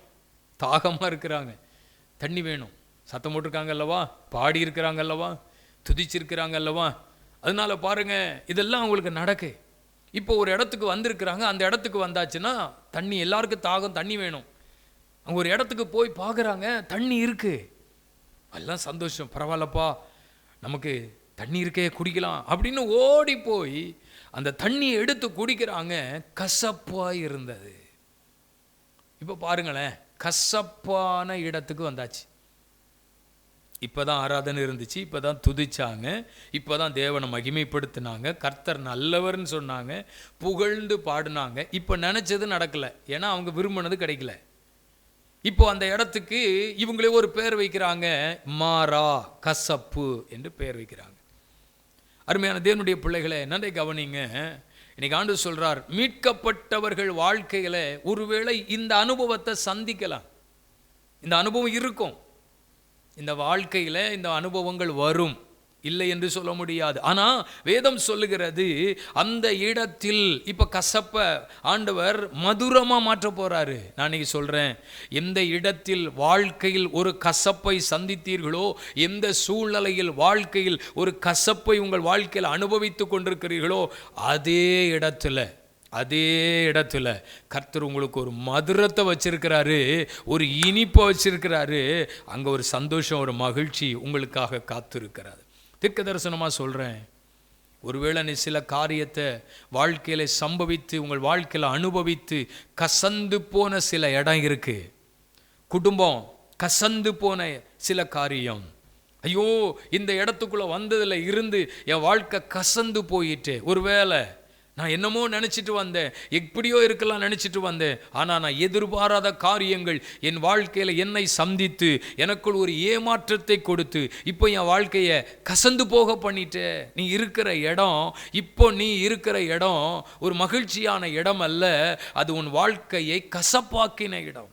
தாகமாக இருக்கிறாங்க, தண்ணி வேணும். சத்தம் போட்டிருக்காங்க அல்லவா, பாடி இருக்கிறாங்க அல்லவா, துதிச்சிருக்கிறாங்க அல்லவா. அதனால பாருங்க, இதெல்லாம் அவங்களுக்கு நடக்கு. இப்போ ஒரு இடத்துக்கு வந்திருக்கிறாங்க. அந்த இடத்துக்கு வந்தாச்சுன்னா தண்ணி, எல்லாருக்கும் தாகம், தண்ணி வேணும். அவங்க ஒரு இடத்துக்கு போய் பார்க்குறாங்க, தண்ணி இருக்கு. எல்லாம் சந்தோஷம், பரவாயில்லப்பா, நமக்கு தண்ணி இருக்கே, குடிக்கலாம் அப்படின்னு ஓடி போய் அந்த தண்ணியை எடுத்து குடிக்கிறாங்க. கசப்பாக இருந்தது. இப்போ பாருங்களேன், கசப்பான இடத்துக்கு வந்தாச்சு. இப்போதான் ஆராதனை இருந்துச்சு, இப்போதான் துதிச்சாங்க, இப்போதான் தேவனை மகிமைப்படுத்தினாங்க, கர்த்தர் நல்லவர்னு சொன்னாங்க, புகழ்ந்து பாடினாங்க. இப்போ நினச்சது நடக்கலை, ஏன்னா அவங்க விரும்பினது கிடைக்கல. இப்போ அந்த இடத்துக்கு இவங்களே ஒரு பேர் வைக்கிறாங்க, மாறா, கசப்பு என்று பெயர் வைக்கிறாங்க. அருமையான தேவனுடைய பிள்ளைகளை, நன்றை கவனிங்க. இன்னைக்கு ஆண்டவர் சொல்றார், மீட்கப்பட்டவர்கள் வாழ்க்கையில ஒருவேளை இந்த அனுபவத்தை சந்திக்கலாம். இந்த அனுபவம் இருக்கும், இந்த வாழ்க்கையில இந்த அனுபவங்கள் வரும், இல்லை என்று சொல்ல முடியாது. ஆனா வேதம் சொல்லுகிறது, அந்த இடத்தில் இப்ப கசப்ப ஆண்டவர் மதுரமா மாற்ற போறாரு. நான் இன்னைக்கு சொல்றேன், எந்த இடத்தில் வாழ்க்கையில் ஒரு கசப்பை சந்தித்தீர்களோ, எந்த சூழ்நிலையில் வாழ்க்கையில் ஒரு கசப்பை உங்கள் வாழ்க்கையில் அனுபவித்துக் கொண்டிருக்கிறீர்களோ, அதே இடத்துல கர்த்தர் உங்களுக்கு ஒரு மதுரத்தை வச்சிருக்கிறாரு, ஒரு இனிப்பை வச்சிருக்கிறாரு. அங்க ஒரு சந்தோஷம், ஒரு மகிழ்ச்சி உங்களுக்காக காத்திருக்கிறாரு. தீர்க்க தரிசனமாக சொல்கிறேன், ஒருவேளை நீ சில காரியத்தை வாழ்க்கையில சம்பவித்து உங்கள் வாழ்க்கையில அனுபவித்து கசந்து போன சில இடம் இருக்கு. குடும்பம் கசந்து போன சில காரியம். ஐயோ, இந்த இடத்துக்குள்ள வந்ததுல இருந்து என் வாழ்க்கை கசந்து போயிட்டு. ஒருவேளை நான் என்னமோ நினச்சிட்டு வந்தேன், எப்படியோ இருக்கலாம் நினச்சிட்டு வந்தேன், ஆனால் நான் எதிர்பாராத காரியங்கள் என் வாழ்க்கையில் என்னை சந்தித்து எனக்குள் ஒரு ஏமாற்றத்தை கொடுத்து இப்போ என் வாழ்க்கையை கசந்து போக பண்ணிட்டு. நீ இருக்கிற இடம், இப்போ நீ இருக்கிற இடம் ஒரு மகிழ்ச்சியான இடம் அல்ல, அது உன் வாழ்க்கையை கசப்பாக்கின இடம்.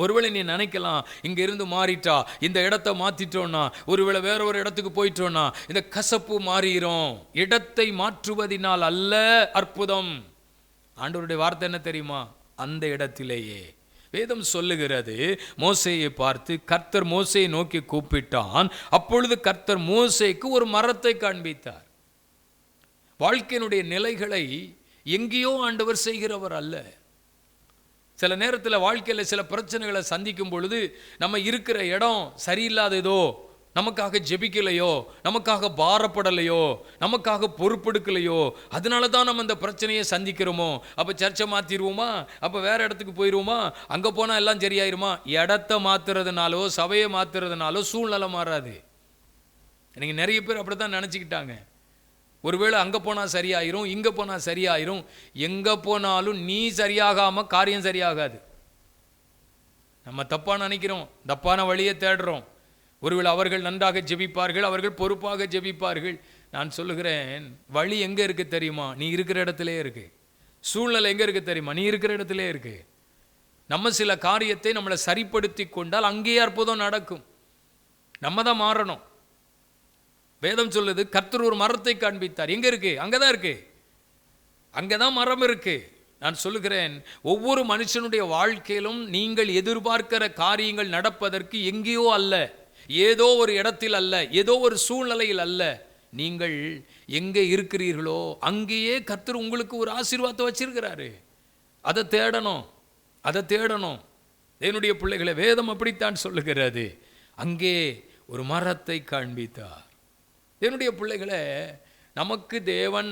ஒருவேளை நீ நினைக்கலாம், இங்க இருந்து மாறிட்டா, இந்த இடத்தை மாத்திட்டோன்னா, ஒருவேளை வேற ஒரு இடத்துக்கு போயிட்டோன்னா இந்த கசப்பு மாறிடும். இடத்தை மாற்றுவதினால் அல்ல அற்புதம். ஆண்டவருடைய வார்த்தை என்ன தெரியுமா? அந்த இடத்திலேயே வேதம் சொல்லுகிறது, மோசேயை பார்த்து கர்த்தர் மோசேயை நோக்கி கூப்பிட்டான். அப்பொழுது கர்த்தர் மோசேக்கு ஒரு மரத்தை காண்பித்தார். வாழ்க்கையினுடைய நிலைகளை எங்கேயோ ஆண்டவர் செய்கிறவர் அல்ல. சில நேரத்தில் வாழ்க்கையில் சில பிரச்சனைகளை சந்திக்கும் பொழுது நம்ம இருக்கிற இடம் சரியில்லாததோ, நமக்காக ஜெபிக்கலையோ, நமக்காக பாரப்படலையோ, நமக்காக பொறுப்பெடுக்கலையோ, அதனால தான் நம்ம இந்த பிரச்சனையை சந்திக்கிறோமோ. அப்போ சர்ச்சை மாற்றிடுவோமா, அப்போ வேற இடத்துக்கு போயிடுவோமா, அங்கே போனால் எல்லாம் சரியாயிருமா? இடத்தை மாற்றுறதுனாலோ சபையை மாற்றுறதுனாலோ சூழ்நிலை மாறாது. எனக்கு நிறைய பேர் அப்படி தான் நினச்சிக்கிட்டாங்க. ஒருவேளை அங்கே போனால் சரியாயிரும், இங்கே போனால் சரியாயிரும். எங்கே போனாலும் நீ சரியாகாமல் காரியம் சரியாகாது. நம்ம தப்பாக நினைக்கிறோம், தப்பான வழியை தேடுறோம். ஒருவேளை அவர்கள் நன்றாக ஜெபிப்பார்கள், அவர்கள் பொறுப்பாக ஜெபிப்பார்கள். நான் சொல்லுகிறேன், வழி எங்கே இருக்குது தெரியுமா? நீ இருக்கிற இடத்துல இருக்கு. சூழ்நிலை எங்கே இருக்குது தெரியுமா? நீ இருக்கிற இடத்துல இருக்கு. நம்ம சில காரியத்தை நம்மளை சரிப்படுத்தி கொண்டால் அங்கேயே அற்புதம் நடக்கும். நம்ம தான் மாறணும். வேதம் சொல்லுது, கர்த்தர் ஒரு மரத்தை காண்பித்தார். எங்க இருக்கு? அங்கதான் இருக்கு, அங்கதான் மரம் இருக்கு. நான் சொல்லுகிறேன், ஒவ்வொரு மனுஷனுடைய வாழ்க்கையிலும் நீங்கள் எதிர்பார்க்கிற காரியங்கள் நடப்பதற்கு எங்கேயோ அல்ல, ஏதோ ஒரு இடத்தில் அல்ல, ஏதோ ஒரு சூழ்நிலையில் அல்ல. நீங்கள் எங்கே இருக்கிறீர்களோ அங்கேயே கர்த்தர் உங்களுக்கு ஒரு ஆசீர்வாதத்தை வச்சிருக்கிறாரு. அதை தேடணும், அதை தேடணும். என்னுடைய பிள்ளைகளை, வேதம் அப்படித்தான் சொல்லுகிறது. அங்கே ஒரு மரத்தை காண்பித்தார். என்னுடைய பிள்ளைகளை, நமக்கு தேவன்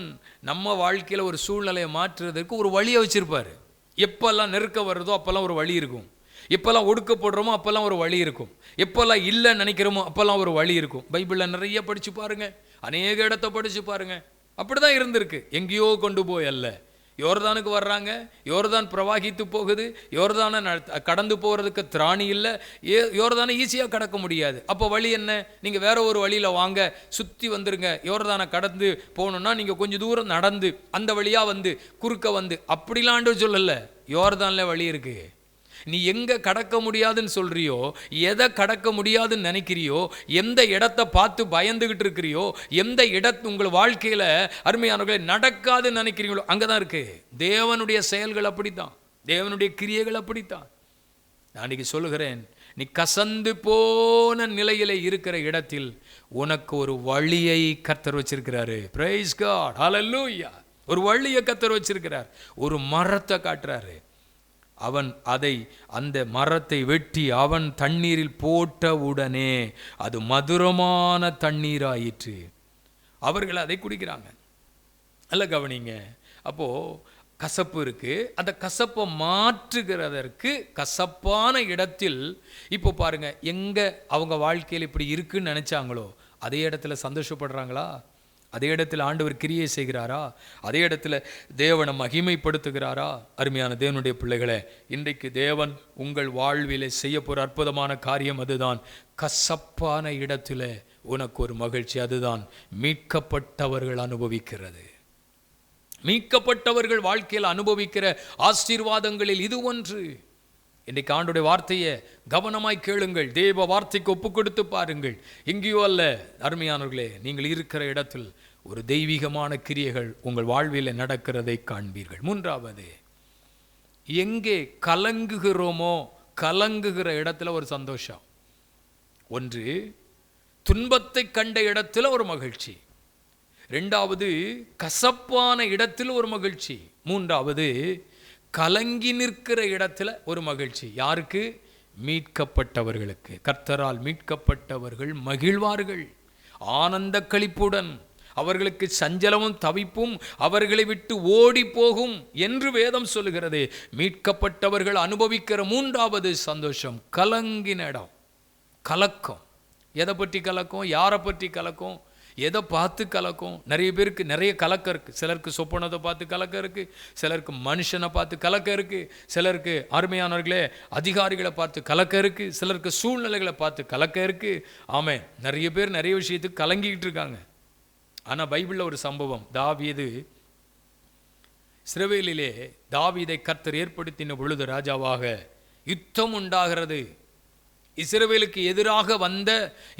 நம்ம வாழ்க்கையில் ஒரு சூழ்நிலையை மாற்றுறதுக்கு ஒரு வழியை வச்சிருப்பார். எப்பெல்லாம் நெருக்க வருதோ அப்போல்லாம் ஒரு வழி இருக்கும். எப்போல்லாம் ஒடுக்கப்படுறோமோ அப்போல்லாம் ஒரு வழி இருக்கும். எப்போல்லாம் இல்லைன்னு நினைக்கிறோமோ அப்போல்லாம் ஒரு வழி இருக்கும். பைபிளில் நிறைய படித்து பாருங்க, அநேக இடத்தை படித்து பாருங்க. அப்படி தான் இருந்திருக்கு. எங்கேயோ கொண்டு போய் அல்ல. யோர்தானுக்கு வர்றாங்க, யோர்தான் பிரவாகித்து போகுது, யோர்தானை கடந்து போகிறதுக்கு திராணி இல்லை, யோர்தானை ஈஸியாக கடக்க முடியாது. அப்போ வழி என்ன? நீங்கள் வேற ஒரு வழியில் வாங்க, சுற்றி வந்துருங்க. யோர்தானை கடந்து போகணுன்னா நீங்கள் கொஞ்சம் தூரம் நடந்து அந்த வழியாக வந்து குறுக்க வந்து, அப்படிலாம் ஆண்டவர் சொல்லலை. யோர்தானில் வழி இருக்குது. நீ எங்கே கடக்க முடியாதுன்னு சொல்கிறியோ, எதை கடக்க முடியாதுன்னு நினைக்கிறியோ, எந்த இடத்தை பார்த்து பயந்துக்கிட்டு இருக்கிறியோ, எந்த இடத்து உங்கள் வாழ்க்கையில் அருமையானவர்களை நடக்காதுன்னு நினைக்கிறீங்களோ அங்கே தான் இருக்குது. தேவனுடைய செயல்கள் அப்படித்தான், தேவனுடைய கிரியைகள் அப்படித்தான். நான் இன்னைக்கு சொல்லுகிறேன், நீ கசந்து போன நிலையில் இருக்கிற இடத்தில் உனக்கு ஒரு வழியை கர்த்தர் வச்சிருக்கிறாரு. பிரைஸ் காட், ஹல்லேலூயா. ஒரு வழியை கர்த்தர் வச்சிருக்கிறார். ஒரு மரத்தை காட்டுறாரு. அவன் அந்த மரத்தை வெட்டி அவன் தண்ணீரில் போட்ட உடனே அது மதுரமான தண்ணீராயிற்று. அவர்கள் அதை குடிக்கிறாங்க. அல்ல, கவனிங்க. அப்போ கசப்பு இருக்கு. அந்த கசப்பை மாற்றுகிறதற்கு கசப்பான இடத்தில் இப்போ பாருங்க, எங்க அவங்க வாழ்க்கையில் இப்படி இருக்குன்னு நினைச்சாங்களோ அதே இடத்துல சந்தோஷப்படுறாங்களா? அதே இடத்துல ஆண்டவர் கிரியை செய்கிறாரா? அதே இடத்துல தேவனை மகிமைப்படுத்துகிறாரா? அருமையான தேவனுடைய பிள்ளைகளே, இன்றைக்கு தேவன் உங்கள் வாழ்விலே செய்ய போகிற அற்புதமான காரியம் அதுதான். கசப்பான இடத்துல உனக்கு ஒரு மகிழ்ச்சி. அதுதான் மீட்கப்பட்டவர்கள் அனுபவிக்கிறது. மீட்கப்பட்டவர்கள் வாழ்க்கையில் அனுபவிக்கிற ஆசீர்வாதங்களில் இது ஒன்று. இன்றைக்கு ஆண்டுடைய வார்த்தையை கவனமாய் கேளுங்கள். தேவ வார்த்தைக்கு ஒப்பு கொடுத்து பாருங்கள். எங்கேயோ அல்ல, அருமையானவர்களே, நீங்கள் இருக்கிற இடத்தில் ஒரு தெய்வீகமான கிரியைகள் உங்கள் வாழ்வில் நடக்கிறதை காண்பீர்கள். மூன்றாவது, எங்கே கலங்குகிறோமோ கலங்குகிற இடத்துல ஒரு சந்தோஷம். ஒன்று, துன்பத்தை கண்ட இடத்துல ஒரு மகிழ்ச்சி. ரெண்டாவது, கசப்பான இடத்தில் ஒரு மகிழ்ச்சி. மூன்றாவது, கலங்கி நிற்கிற இடத்துல ஒரு மகிழ்ச்சி. யாருக்கு? மீட்கப்பட்டவர்களுக்கு. கர்த்தரால் மீட்கப்பட்டவர்கள் மகிழ்வார்கள் ஆனந்த களிப்புடன். அவர்களுக்கு சஞ்சலமும் தவிப்பும் அவர்களை விட்டு ஓடி போகும் என்று வேதம் சொல்லுகிறது. மீட்கப்பட்டவர்கள் அனுபவிக்கிற மூன்றாவது சந்தோஷம் கலங்கின இடம். கலக்கம். எதை பற்றி கலக்கம்? யாரை பற்றி கலக்கம்? எதை பார்த்து கலக்கம்? நிறைய பேருக்கு நிறைய கலக்கம் இருக்குது. சிலருக்கு சொப்பனத்தை பார்த்து கலக்கம் இருக்குது, சிலருக்கு மனுஷனை பார்த்து கலக்கம் இருக்குது, சிலருக்கு அருமையானவர்களே அதிகாரிகளை பார்த்து கலக்கம் இருக்குது, சிலருக்கு சூழ்நிலைகளை பார்த்து கலக்கம் இருக்குது. ஆமென். நிறைய பேர் நிறைய விஷயத்துக்கு கலங்கிக்கிட்டு இருக்காங்க. ஆனால் பைபிளில் ஒரு சம்பவம், தாவீது இஸ்ரவேலிலே தாவீதை கர்த்தர் ஏற்படுத்தின பொழுது ராஜாவாக யுத்தம் உண்டாகிறது. இஸ்ரவேலுக்கு எதிராக வந்த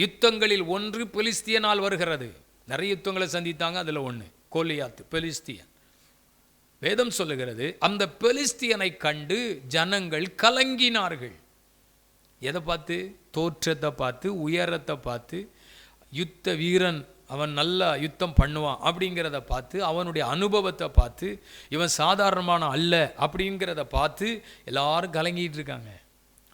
யுத்தங்களில் ஒன்று பெலிஸ்தியனால் வருகிறது. நிறைய யுத்தங்களை சந்தித்தாங்க. அதில் ஒன்று கோலியாத்து, பெலிஸ்தியன். வேதம் சொல்லுகிறது அந்த பெலிஸ்தியனை கண்டு ஜனங்கள் கலங்கினார்கள். எதை பார்த்து? தோற்றத்தை பார்த்து, உயரத்தை பார்த்து, யுத்த வீரன் அவன் நல்லா யுத்தம் பண்ணுவான் அப்படிங்கிறத பார்த்து, அவனுடைய அனுபவத்தை பார்த்து, இவன் சாதாரணமான அல்ல அப்படிங்கிறத பார்த்து எல்லாரும் கலங்கிட்டு இருக்காங்க.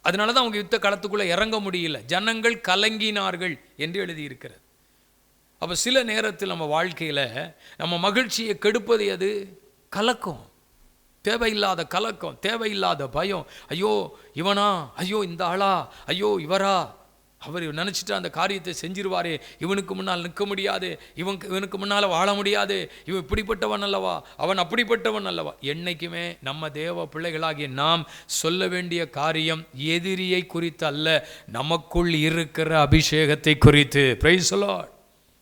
அதனால தான் அவங்க யுத்த களத்துக்குள்ளே இறங்க முடியல. ஜனங்கள் கலங்கினார்கள் என்று எழுதியிருக்கிறது. அப்போ சில நேரத்தில் நம்ம வாழ்க்கையில் நம்ம மகிழ்ச்சியை கெடுப்பது எது? கலக்கம். தேவையில்லாத கலக்கம், தேவையில்லாத பயம். ஐயோ இவனா, ஐயோ இந்த ஆளா, ஐயோ இவரா, அவர் நினச்சிட்டு அந்த காரியத்தை செஞ்சிருவாரே, இவனுக்கு முன்னால் நிற்க முடியாது, இவனுக்கு முன்னால் வாழ முடியாது, இவன் இப்படிப்பட்டவன் அல்லவா, அவன் அப்படிப்பட்டவன் அல்லவா. என்னைக்குமே நம்ம தேவ பிள்ளைகளாகிய நாம் சொல்ல வேண்டிய காரியம் எதிரியை குறித்து அல்ல, நமக்குள் இருக்கிற அபிஷேகத்தை குறித்து. Praise the Lord.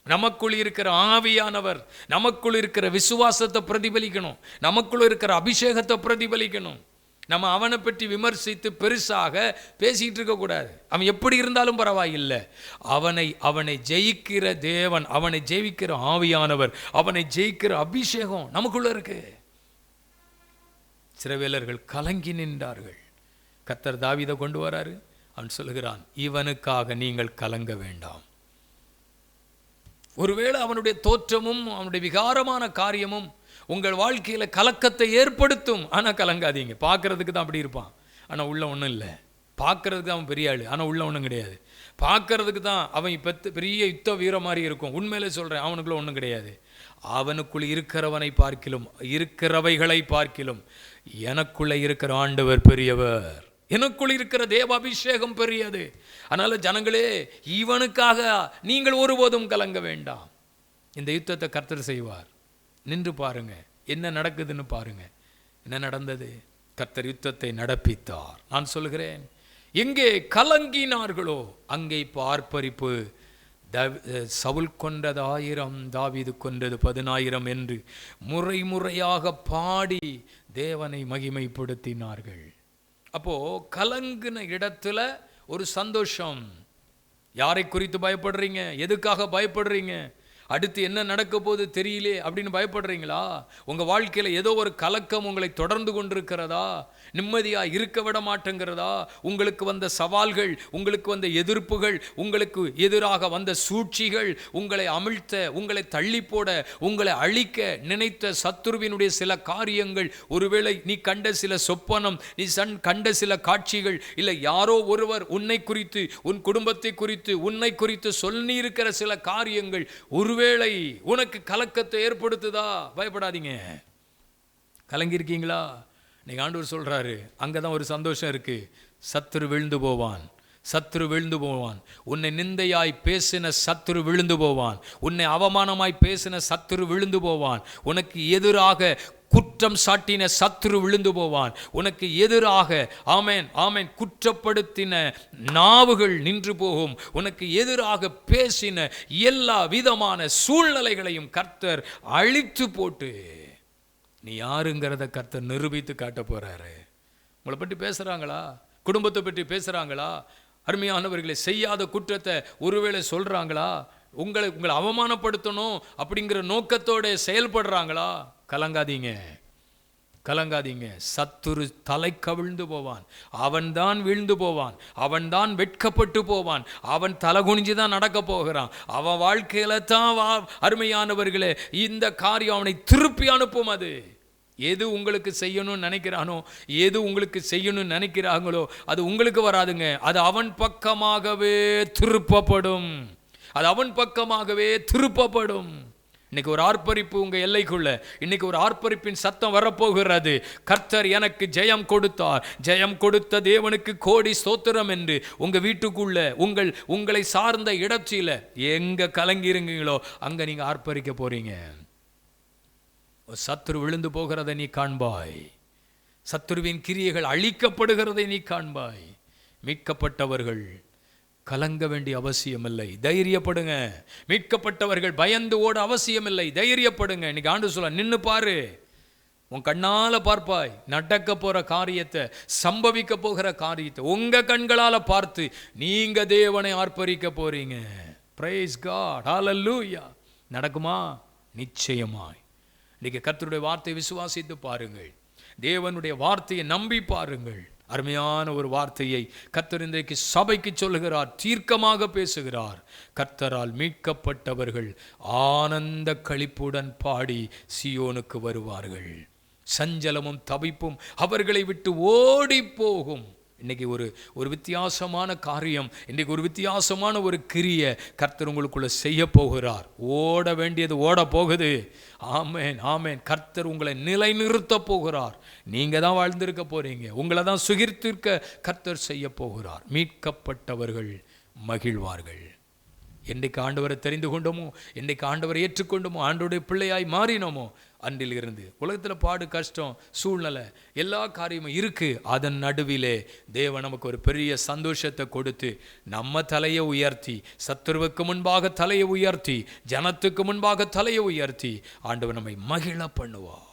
நமக்குள் இருக்கிற ஆவியானவர், நமக்குள் இருக்கிற விசுவாசத்தை பிரதிபலிக்கணும், நமக்குள் இருக்கிற அபிஷேகத்தை பிரதிபலிக்கணும். நம்ம அவனை பற்றி விமர்சித்து பெருசாக பேசிகிட்டு இருக்கக்கூடாது. அவன் எப்படி இருந்தாலும் பரவாயில்லை. அவனை ஜெயிக்கிற தேவன், அவனை ஜெயிக்கிற ஆவியானவர், அவனை ஜெயிக்கிற அபிஷேகம் நமக்குள்ள இருக்கு. இஸ்ரவேலர்கள் கலங்கி நின்றார்கள். கர்த்தர் தாவீதை கொண்டு வராரு. அவன் சொல்லுகிறான், இவனுக்காக நீங்கள் கலங்க வேண்டாம். ஒருவேளை அவனுடைய தோற்றமும் அவனுடைய விகாரமான காரியமும் உங்கள் வாழ்க்கையில் கலக்கத்தை ஏற்படுத்தும். ஆனால் கலங்காதீங்க. பார்க்கறதுக்கு தான் அப்படி இருப்பான், ஆனால் உள்ள ஒன்றும் இல்லை. பார்க்கறதுக்கு அவன் பெரிய ஆள், ஆனால் உள்ள ஒன்றும் கிடையாது. பார்க்கறதுக்கு தான் அவன் பெரிய யுத்த வீர மாதிரி இருக்கும். உண்மையிலே சொல்கிறேன், அவனுக்குள்ள ஒன்றும் கிடையாது. அவனுக்குள் இருக்கிறவனை பார்க்கிலும், இருக்கிறவைகளை பார்க்கிலும் எனக்குள்ள இருக்கிற ஆண்டவர் பெரியவர், எனக்குள் இருக்கிற தேவ அபிஷேகம் பெரியது. அதனால ஜனங்களே, இவனுக்காக நீங்கள் ஒருபோதும் கலங்க வேண்டாம். இந்த யுத்தத்தை கர்த்தர் செய்வார். நின்று பாருங்க, என்ன நடக்குதுன்னு பாருங்க. என்ன நடந்தது? கர்த்தர் யுத்தத்தை நடப்பித்தார். நான் சொல்கிறேன், எங்கே கலங்கினார்களோ அங்கே ஆர்ப்பரிப்பு. சவுல் கொண்டது 1000, தாவீது கொண்டது 10,000 என்று முறை முறையாக பாடி தேவனை மகிமைப்படுத்தினார்கள். அப்போ கலங்கின இடத்துல ஒரு சந்தோஷம். யாரை குறித்து பயப்படுறீங்க? எதுக்காக பயப்படுறீங்க? அடுத்து என்ன நடக்க போது தெரியலே அப்படின்னு பயப்படுறீங்களா? உங்கள் வாழ்க்கையில் ஏதோ ஒரு கலக்கம் உங்களை தொடர்ந்து கொண்டிருக்கிறதா? நிம்மதியாக இருக்க விட மாட்டேங்கிறதா? உங்களுக்கு வந்த சவால்கள், உங்களுக்கு வந்த எதிர்ப்புகள், உங்களுக்கு எதிராக வந்த சூழ்ச்சிகள், உங்களை அமிழ்த்த, உங்களை தள்ளி போட, உங்களை அழிக்க நினைத்த சத்துருவினுடைய சில காரியங்கள், ஒருவேளை நீ கண்ட சில சொப்பனம், நீ கண்ட சில காட்சிகள், இல்லை யாரோ ஒருவர் உன்னை குறித்து, உன் குடும்பத்தை குறித்து, உன்னை குறித்து சொல்லி இருக்கிற சில காரியங்கள் ஒருவேளை உனக்கு கலக்கத்தை ஏற்படுத்துதா? பயப்படாதீங்க. கலங்கியிருக்கீங்களா? நீங்க ஆண்டவர் சொல்றாரு, அங்கதான் ஒரு சந்தோஷம் இருக்கு. சத்துரு விழுந்து போவான், சத்துரு விழுந்து போவான். உன்னை நிந்தையாய் பேசின சத்துரு விழுந்து போவான், உன்னை அவமானமாய் பேசின சத்துரு விழுந்து போவான், உனக்கு எதிராக குற்றம் சாட்டின சத்துரு விழுந்து போவான், உனக்கு எதிராக ஆமென் ஆமென் குற்றப்படுத்தின நாவுகள் நின்று போகும், உனக்கு எதிராக பேசின எல்லா விதமான சூழ்நிலைகளையும் கர்த்தர் அழித்து போட்டு நீ யாருங்கிறத கர்த்தர் நிரூபித்து காட்ட போறாரு. உங்களை பற்றி பேசுறாங்களா? குடும்பத்தை பற்றி பேசுறாங்களா? அருமையானவர்களை செய்யாத குற்றத்தை ஒருவேளை சொல்றாங்களா? உங்களை அவமானப்படுத்தணும் அப்படிங்கிற நோக்கத்தோட செயல்படுறாங்களா? கலங்காதீங்க, கலங்காதீங்க. சத்துரு தலை கவிழ்ந்து போவான், அவன்தான் வீழ்ந்து போவான், அவன்தான் வெட்கப்பட்டு போவான், அவன் தலை குனிஞ்சு தான் நடக்க போகிறான். அவன் வாழ்க்கையில தான் அருமையானவர்களே இந்த காரியம் அவனை திருப்பி அனுப்பும். அது எது உங்களுக்கு செய்யணும்னு நினைக்கிறானோ, எது உங்களுக்கு செய்யணும்னு நினைக்கிறாங்களோ அது உங்களுக்கு வராதுங்க. அது அவன் பக்கமாகவே திருப்பப்படும், அது அவன் பக்கமாகவே திருப்பப்படும். இன்னைக்கு ஒரு ஆர்ப்பரிப்பு உங்க எல்லைக்குள்ள, இன்னைக்கு ஒரு ஆர்ப்பரிப்பின் சத்தம் வரப்போகிறது. கர்த்தர் எனக்கு ஜெயம் கொடுத்தார், ஜெயம் கொடுத்த தேவனுக்கு கோடி ஸ்தோத்திரம் என்று உங்க வீட்டுக்குள்ள, உங்களை சார்ந்த இடத்தில எங்க கலங்கிருங்களோ அங்க நீங்க ஆர்ப்பரிக்க போறீங்க. சத்துரு விழுந்து போகிறதை நீ காண்பாய், சத்துருவின் கிரியைகள் அழிக்கப்படுகிறதை நீ காண்பாய். மீட்கப்பட்டவர்கள் கலங்க வேண்டிய அவசியமில்லை, தைரியப்படுங்க. மீட்கப்பட்டவர்கள் பயந்து ஓட அவசியமில்லை, தைரியப்படுங்க. இன்னைக்கு ஆண்டு சொல்ல, நின்னு பாரு, உன் கண்ணால பார்ப்பாய். நடக்க போற காரியத்தை, சம்பவிக்க போகிற காரியத்தை உங்க கண்களால பார்த்து நீங்க தேவனை ஆர்ப்பரிக்க போறீங்க. பிரைஸ் காட், ஹல்லேலூயா. நடக்குமா? நிச்சயமாய். இன்னைக்கு கர்த்தருடைய வார்த்தையை விசுவாசித்து பாருங்கள், தேவனுடைய வார்த்தையை நம்பி பாருங்கள். அருமையான ஒரு வார்த்தையை கர்த்தர் இன்றைக்கு சபைக்கு சொல்லுகிறார், தீர்க்கமாக பேசுகிறார். கர்த்தரால் மீட்கப்பட்டவர்கள் ஆனந்த களிப்புடன் பாடி சீயோனுக்கு வருவார்கள். சஞ்சலமும் தவிப்பும் அவர்களை விட்டு ஓடி போகும். இன்னைக்கு ஒரு வித்தியாசமான காரியம், இன்னைக்கு ஒரு வித்தியாசமான ஒரு கிரியை கர்த்தர் உங்களுக்குள்ள செய்ய போகிறார். ஓட வேண்டியது ஓட போகுது. ஆமேன், ஆமேன். கர்த்தர் உங்களை நிலைநிறுத்த போகிறார். நீங்க தான் வாழ்ந்திருக்க போறீங்க, உங்களை தான் சுகிர்த்திருக்க கர்த்தர் செய்ய போகிறார். மீட்கப்பட்டவர்கள் மகிழ்வார்கள். என்னைக்கு ஆண்டவரை தெரிந்து கொண்டோமோ, என்னைக்கு ஆண்டவரை ஏற்றுக்கொண்டோமோ, ஆண்டவருடைய பிள்ளையாய் மாறினோமோ, அன்றில் இருந்து உலகத்தில் பாடு, கஷ்டம், சூழ்நிலை, எல்லா காரியமும் இருக்கு. அதன் நடுவிலே தேவன் நமக்கு ஒரு பெரிய சந்தோஷத்தை கொடுத்து நம்ம தலையை உயர்த்தி, சத்துருவுக்கு முன்பாக தலையை உயர்த்தி, ஜனத்துக்கு முன்பாக தலையை உயர்த்தி ஆண்டவர் நம்மை மகிழ பண்ணுவார்,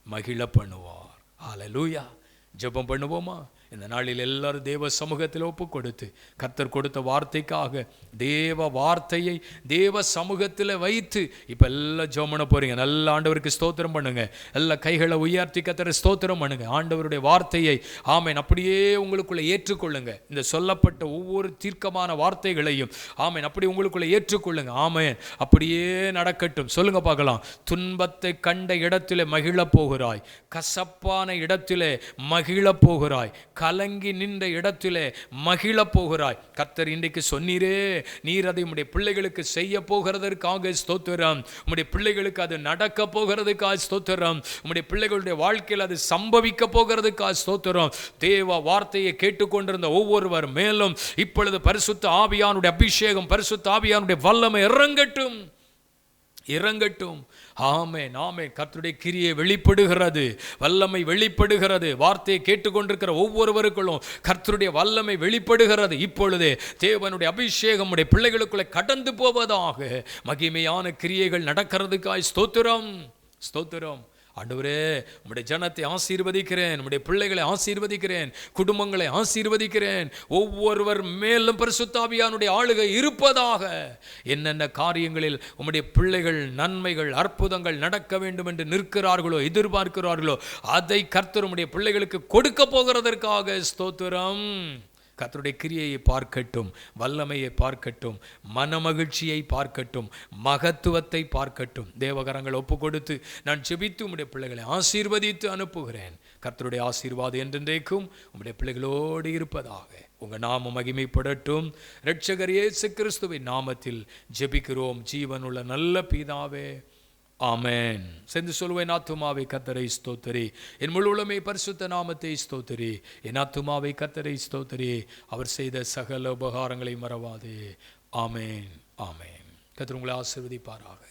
மகிழ பண்ணுவார். ஹல்லேலூயா. ஜெபம் பண்ணுவோமா? இந்த நாளில் எல்லாரும் தேவ சமூகத்தில் ஒப்பு கொடுத்து, கர்த்தர் கொடுத்த வார்த்தைக்காக தேவ வார்த்தையை தேவ சமூகத்தில் வைத்து இப்போ எல்லாம் ஜெபம் பண்ண போறீங்க. நல்ல ஆண்டவருக்கு ஸ்தோத்திரம் பண்ணுங்க. எல்லா கைகளை உயர்த்தி கர்த்தரை ஸ்தோத்திரம் பண்ணுங்க. ஆண்டவருடைய வார்த்தையை ஆமேன் அப்படியே உங்களுக்குள்ள ஏற்றுக்கொள்ளுங்க. இந்த சொல்லப்பட்ட ஒவ்வொரு தீர்க்கமான வார்த்தைகளையும் ஆமேன் அப்படி உங்களுக்குள்ள ஏற்றுக்கொள்ளுங்க. ஆமேன் அப்படியே நடக்கட்டும். சொல்லுங்க பார்க்கலாம். துன்பத்தை கண்ட இடத்திலே மகிழ போகிறாய், கசப்பான இடத்திலே மகிழ போகிறாய், கலங்கி நின்ற இடத்திலே மகிழ போகிறாய். கர்த்தர் இன்றைக்கு சொன்னீரே, நீர் அதை உம்முடைய பிள்ளைகளுக்கு செய்ய போகிறதற்காக ஸ்தோத்திரம். உம்முடைய பிள்ளைகளுக்கு அது நடக்க போகிறதுக்காக ஸ்தோத்திரம். உம்முடைய பிள்ளைகளுடைய வாழ்க்கையில் அது சம்பவிக்க போகிறதுக்காக ஸ்தோத்திரம். தேவ வார்த்தையை கேட்டுக்கொண்டிருந்த ஒவ்வொருவர் மேலும் இப்பொழுது பரிசுத்த ஆவியானுடைய அபிஷேகம், பரிசுத்த ஆவியானுடைய வல்லமை இறங்கட்டும், இறங்கட்டும். ஆமென், ஆமென். கர்த்தருடைய கிரியை வெளிப்படுகிறது, வல்லமை வெளிப்படுகிறது. வார்த்தையை கேட்டுக்கொண்டிருக்கிற ஒவ்வொருவருக்குள்ளும் கர்த்தருடைய வல்லமை வெளிப்படுகிறது. இப்பொழுதே தேவனுடைய அபிஷேகம் உடைய பிள்ளைகளுக்குள்ளே கடந்து போவதாக. மகிமையான கிரியைகள் நடக்கிறதுக்காய் ஸ்தோத்திரம், ஸ்தோத்திரம். ஆண்டவரே, உம்முடைய ஜனத்தை ஆசீர்வதிக்கிறேன், உம்முடைய பிள்ளைகளை ஆசீர்வதிக்கிறேன், குடும்பங்களை ஆசீர்வதிக்கிறேன். ஒவ்வொருவர் மேலும் பரிசுத்த ஆவியானுடைய ஆளுகை இருப்பதாக. என்னென்ன காரியங்களில் உம்முடைய பிள்ளைகள் நன்மைகள் அற்புதங்கள் நடக்க வேண்டும் என்று நிற்கிறார்களோ, எதிர்பார்க்கிறார்களோ, அதை கர்த்தர் உம்முடைய பிள்ளைகளுக்கு கொடுக்க போகிறதற்காக ஸ்தோத்திரம். கர்த்தருடைய கிரியையை பார்க்கட்டும், வல்லமையை பார்க்கட்டும், மனமகிழ்ச்சியை பார்க்கட்டும், மகத்துவத்தை பார்க்கட்டும். தேவகரங்கள் ஒப்பு கொடுத்து நான் ஜெபித்து உம்முடைய பிள்ளைகளை ஆசீர்வதித்து அனுப்புகிறேன். கர்த்தருடைய ஆசீர்வாதம் என்றென்றைக்கும் உம்முடைய பிள்ளைகளோடு இருப்பதாக. உங்கள் நாமம் மகிமைப்படட்டும். இரட்சகர் இயேசு கிறிஸ்துவின் நாமத்தில் ஜெபிக்கிறோம் ஜீவனுள்ள நல்ல பிதாவே, ஆமென். சென்று சொல்லுவேன், ஆத்துமாவை கர்த்தரை ஸ்தோத்திரி, என் முழு உள்ளமே பரிசுத்த நாமத்தை ஸ்தோத்திரி. என் ஆத்துமாவை கர்த்தரை ஸ்தோத்திரி, அவர் செய்த சகல உபகாரங்களை மறவாதே. ஆமென், ஆமென். கர்த்தர் உங்களை ஆசீர்வதிப்பாராக.